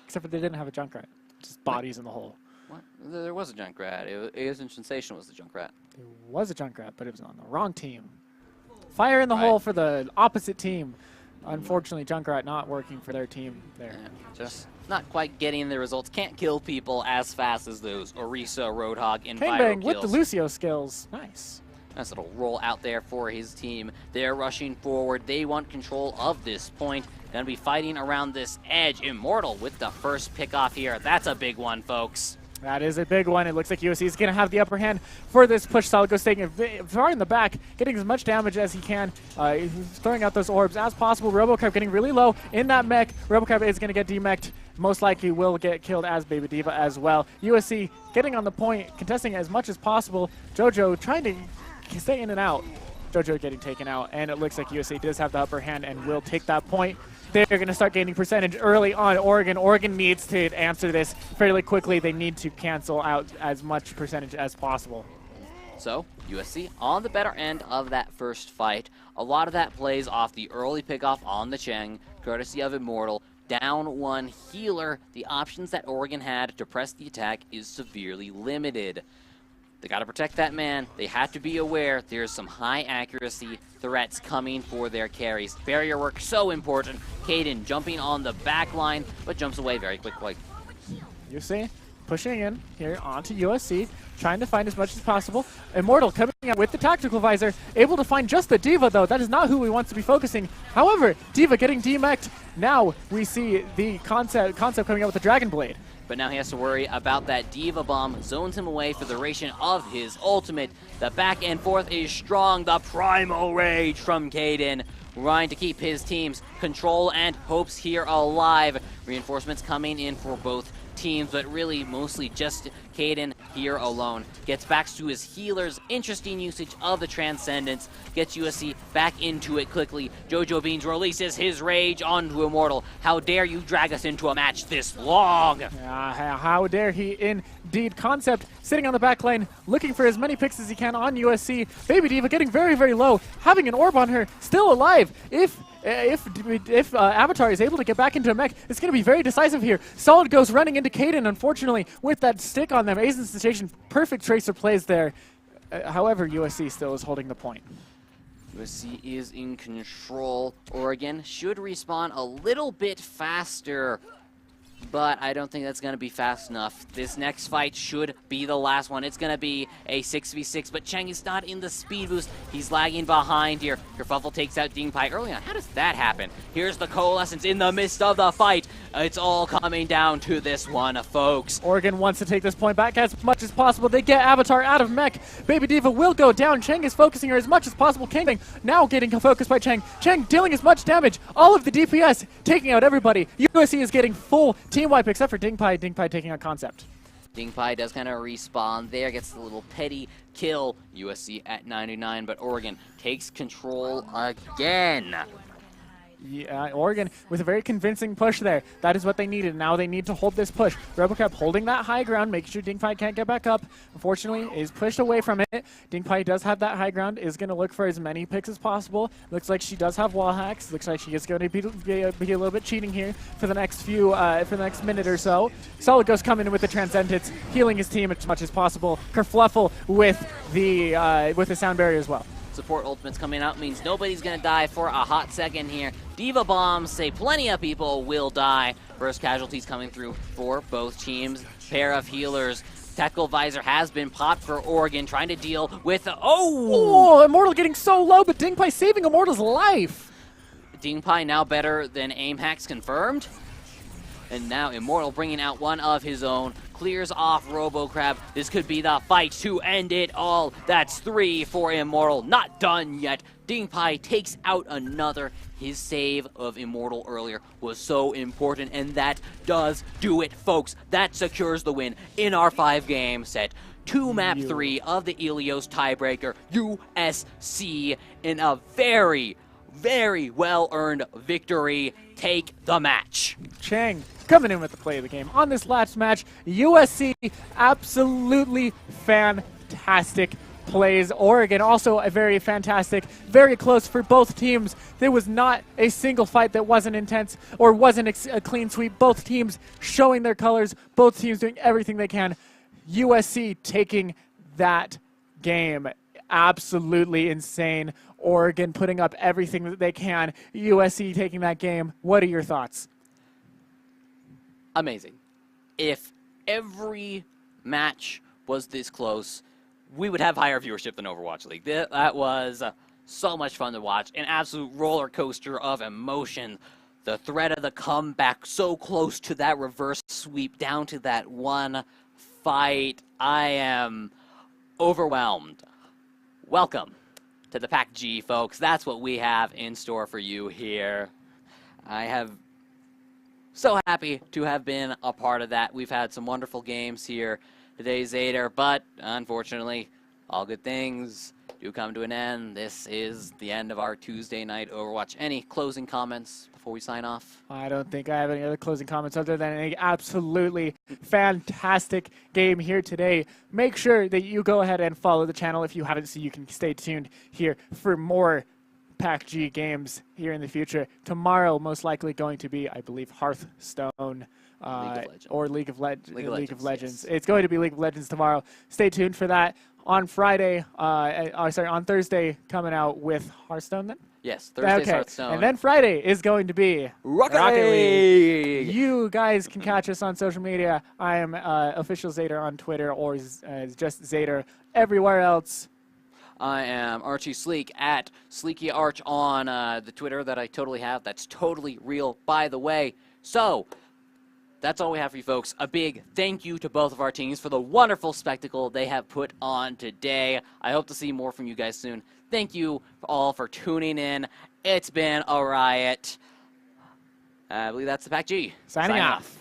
Except for they didn't have a Junkrat. Just bodies in the hole.
What? There was a Junkrat. Asian Sensation was the Junkrat.
There was a Junkrat, but it was on the wrong team. Fire in the
Right.
hole for the opposite team. Unfortunately, Junkrat not working for their team there.
Yeah, just not quite getting the results. Can't kill people as fast as those Orisa, Roadhog, and Viral
Kangbang
kills.
with the Lucio skills. Nice.
Nice little roll out there for his team. They're rushing forward. They want control of this point. Gonna be fighting around this edge. Immortal with the first pick off here. That's a big one, folks.
That is a big one. It looks like USC is going to have the upper hand for this push. Salgo's taking it far in the back, getting as much damage as he can, throwing out those orbs as possible. RoboCab getting really low in that mech. RoboCab is going to get demeched. Most likely will get killed as Baby Diva as well. USC getting on the point, contesting as much as possible. JoJo trying to stay in and out. JoJo getting taken out, and it looks like USC does have the upper hand and will take that point. They're going to start gaining percentage early on. Oregon needs to answer this fairly quickly. They need to cancel out as much percentage as possible.
So, USC on the better end of that first fight. A lot of that plays off the early pickoff on the Cheng, courtesy of Immortal. Down one healer, the options that Oregon had to press the attack is severely limited. They got to protect that man. They have to be aware there's some high accuracy threats coming for their carries. Barrier work so important. Caden jumping on the back line, but jumps away very quickly.
USC pushing in here onto USC, trying to find as much as possible. Immortal coming out with the tactical visor, able to find just the Diva though. That is not who he wants to be focusing. However, Diva getting demeched. Now we see the concept coming out with the Dragon Blade.
But now he has to worry about that Diva Bomb. Zones him away for the duration of his ultimate. The back and forth is strong. The Primal Rage from Caden. Trying to keep his team's control and hopes here alive. Reinforcements coming in for both teams, but really mostly just Caden here alone. Gets back to his healers. Interesting usage of the Transcendence. Gets USC back into it quickly. JoJo Beans releases his rage onto Immortal. How dare you drag us into a match this long?
How dare he indeed. Concept sitting on the back lane, looking for as many picks as he can on USC. Baby Diva getting very, very low, having an orb on her, still alive. If Avatar is able to get back into a mech, it's going to be very decisive here. Solid goes running into Caden, unfortunately, with that stick on them. Asian Sensation, perfect tracer plays there. However, USC still is holding the point.
USC is in control. Oregon should respawn a little bit faster, but I don't think that's going to be fast enough. This next fight should be the last one. It's going to be a 6v6, but Cheng is not in the speed boost. He's lagging behind here. Kerfuffle takes out Dingpai early on. How does that happen? Here's the Coalescence in the midst of the fight. It's all coming down to this one, folks.
Oregon wants to take this point back as much as possible. They get Avatar out of mech. Baby Diva will go down. Cheng is focusing her as much as possible. Kangbang now getting focused by Cheng. Cheng dealing as much damage. All of the DPS taking out everybody. USC is getting full team wipe except for Dingpai. Dingpai taking out Concept.
Dingpai does kind of respawn there, gets the little petty kill. USC at 99, but Oregon takes control again.
Yeah, Oregon with a very convincing push there. That is what they needed. Now they need to hold this push. RoboCap holding that high ground, making sure DingPie can't get back up. Unfortunately, is pushed away from it. DingPie does have that high ground, is going to look for as many picks as possible. Looks like she does have wall hacks. Looks like she is going to be a little bit cheating here for the next for the next minute or so. Solid Ghost coming in with the Transcendence, healing his team as much as possible. Kerfluffle with the sound barrier as well.
Support ultimates coming out means nobody's going to die for a hot second here. Diva bombs say plenty of people will die. First casualties coming through for both teams. Pair of healers. Tactical Visor has been popped for Oregon, trying to deal with...
Oh, Immortal getting so low, but DingPie saving Immortal's life.
DingPie now better than aim hacks confirmed. And now Immortal bringing out one of his own. Clears off RoboCrab. This could be the fight to end it all. That's 3 for Immortal. Not done yet. DingPie takes out another. His save of Immortal earlier was so important, and that does do it, folks. That secures the win in our 5-game set. To map 3 of the Ilios tiebreaker, USC, in a very, very well-earned victory. Take the match.
Chang coming in with the play of the game. On this last match, USC absolutely fantastic plays. Oregon also a very fantastic, very close for both teams. There was not a single fight that wasn't intense or wasn't a clean sweep. Both teams showing their colors, both teams doing everything they can. USC taking that game. Absolutely insane. Oregon putting up everything that they can. USC taking that game. What are your thoughts?
Amazing. If every match was this close, we would have higher viewership than Overwatch League. That was so much fun to watch. An absolute roller coaster of emotion. The threat of the comeback so close to that reverse sweep down to that one fight. I am overwhelmed. Welcome to the PACG, folks. That's what we have in store for you here. I have so happy to have been a part of that. We've had some wonderful games here today, Zader, but unfortunately, all good things do come to an end. This is the end of our Tuesday night Overwatch. Any closing comments before we sign off?
I don't think I have any other closing comments other than an absolutely fantastic game here today. Make sure that you go ahead and follow the channel if you haven't, so you can stay tuned here for more PACG games here in the future. Tomorrow, most likely going to be, I believe, Hearthstone or League of Legends.
Yes.
It's going to be League of Legends tomorrow. Stay tuned for that. On Friday, on Thursday, coming out with Hearthstone then?
Yes, Thursday's
okay.
Hearthstone.
And then Friday is going to be
Rocket League.
You guys can catch us on social media. I am official Zader on Twitter, or just Zader everywhere else.
I am Archie Sleek at Sleeky Arch on the Twitter that I totally have. That's totally real, by the way. So, that's all we have for you folks. A big thank you to both of our teams for the wonderful spectacle they have put on today. I hope to see more from you guys soon. Thank you all for tuning in. It's been a riot. I believe that's the PACG.
Signing off.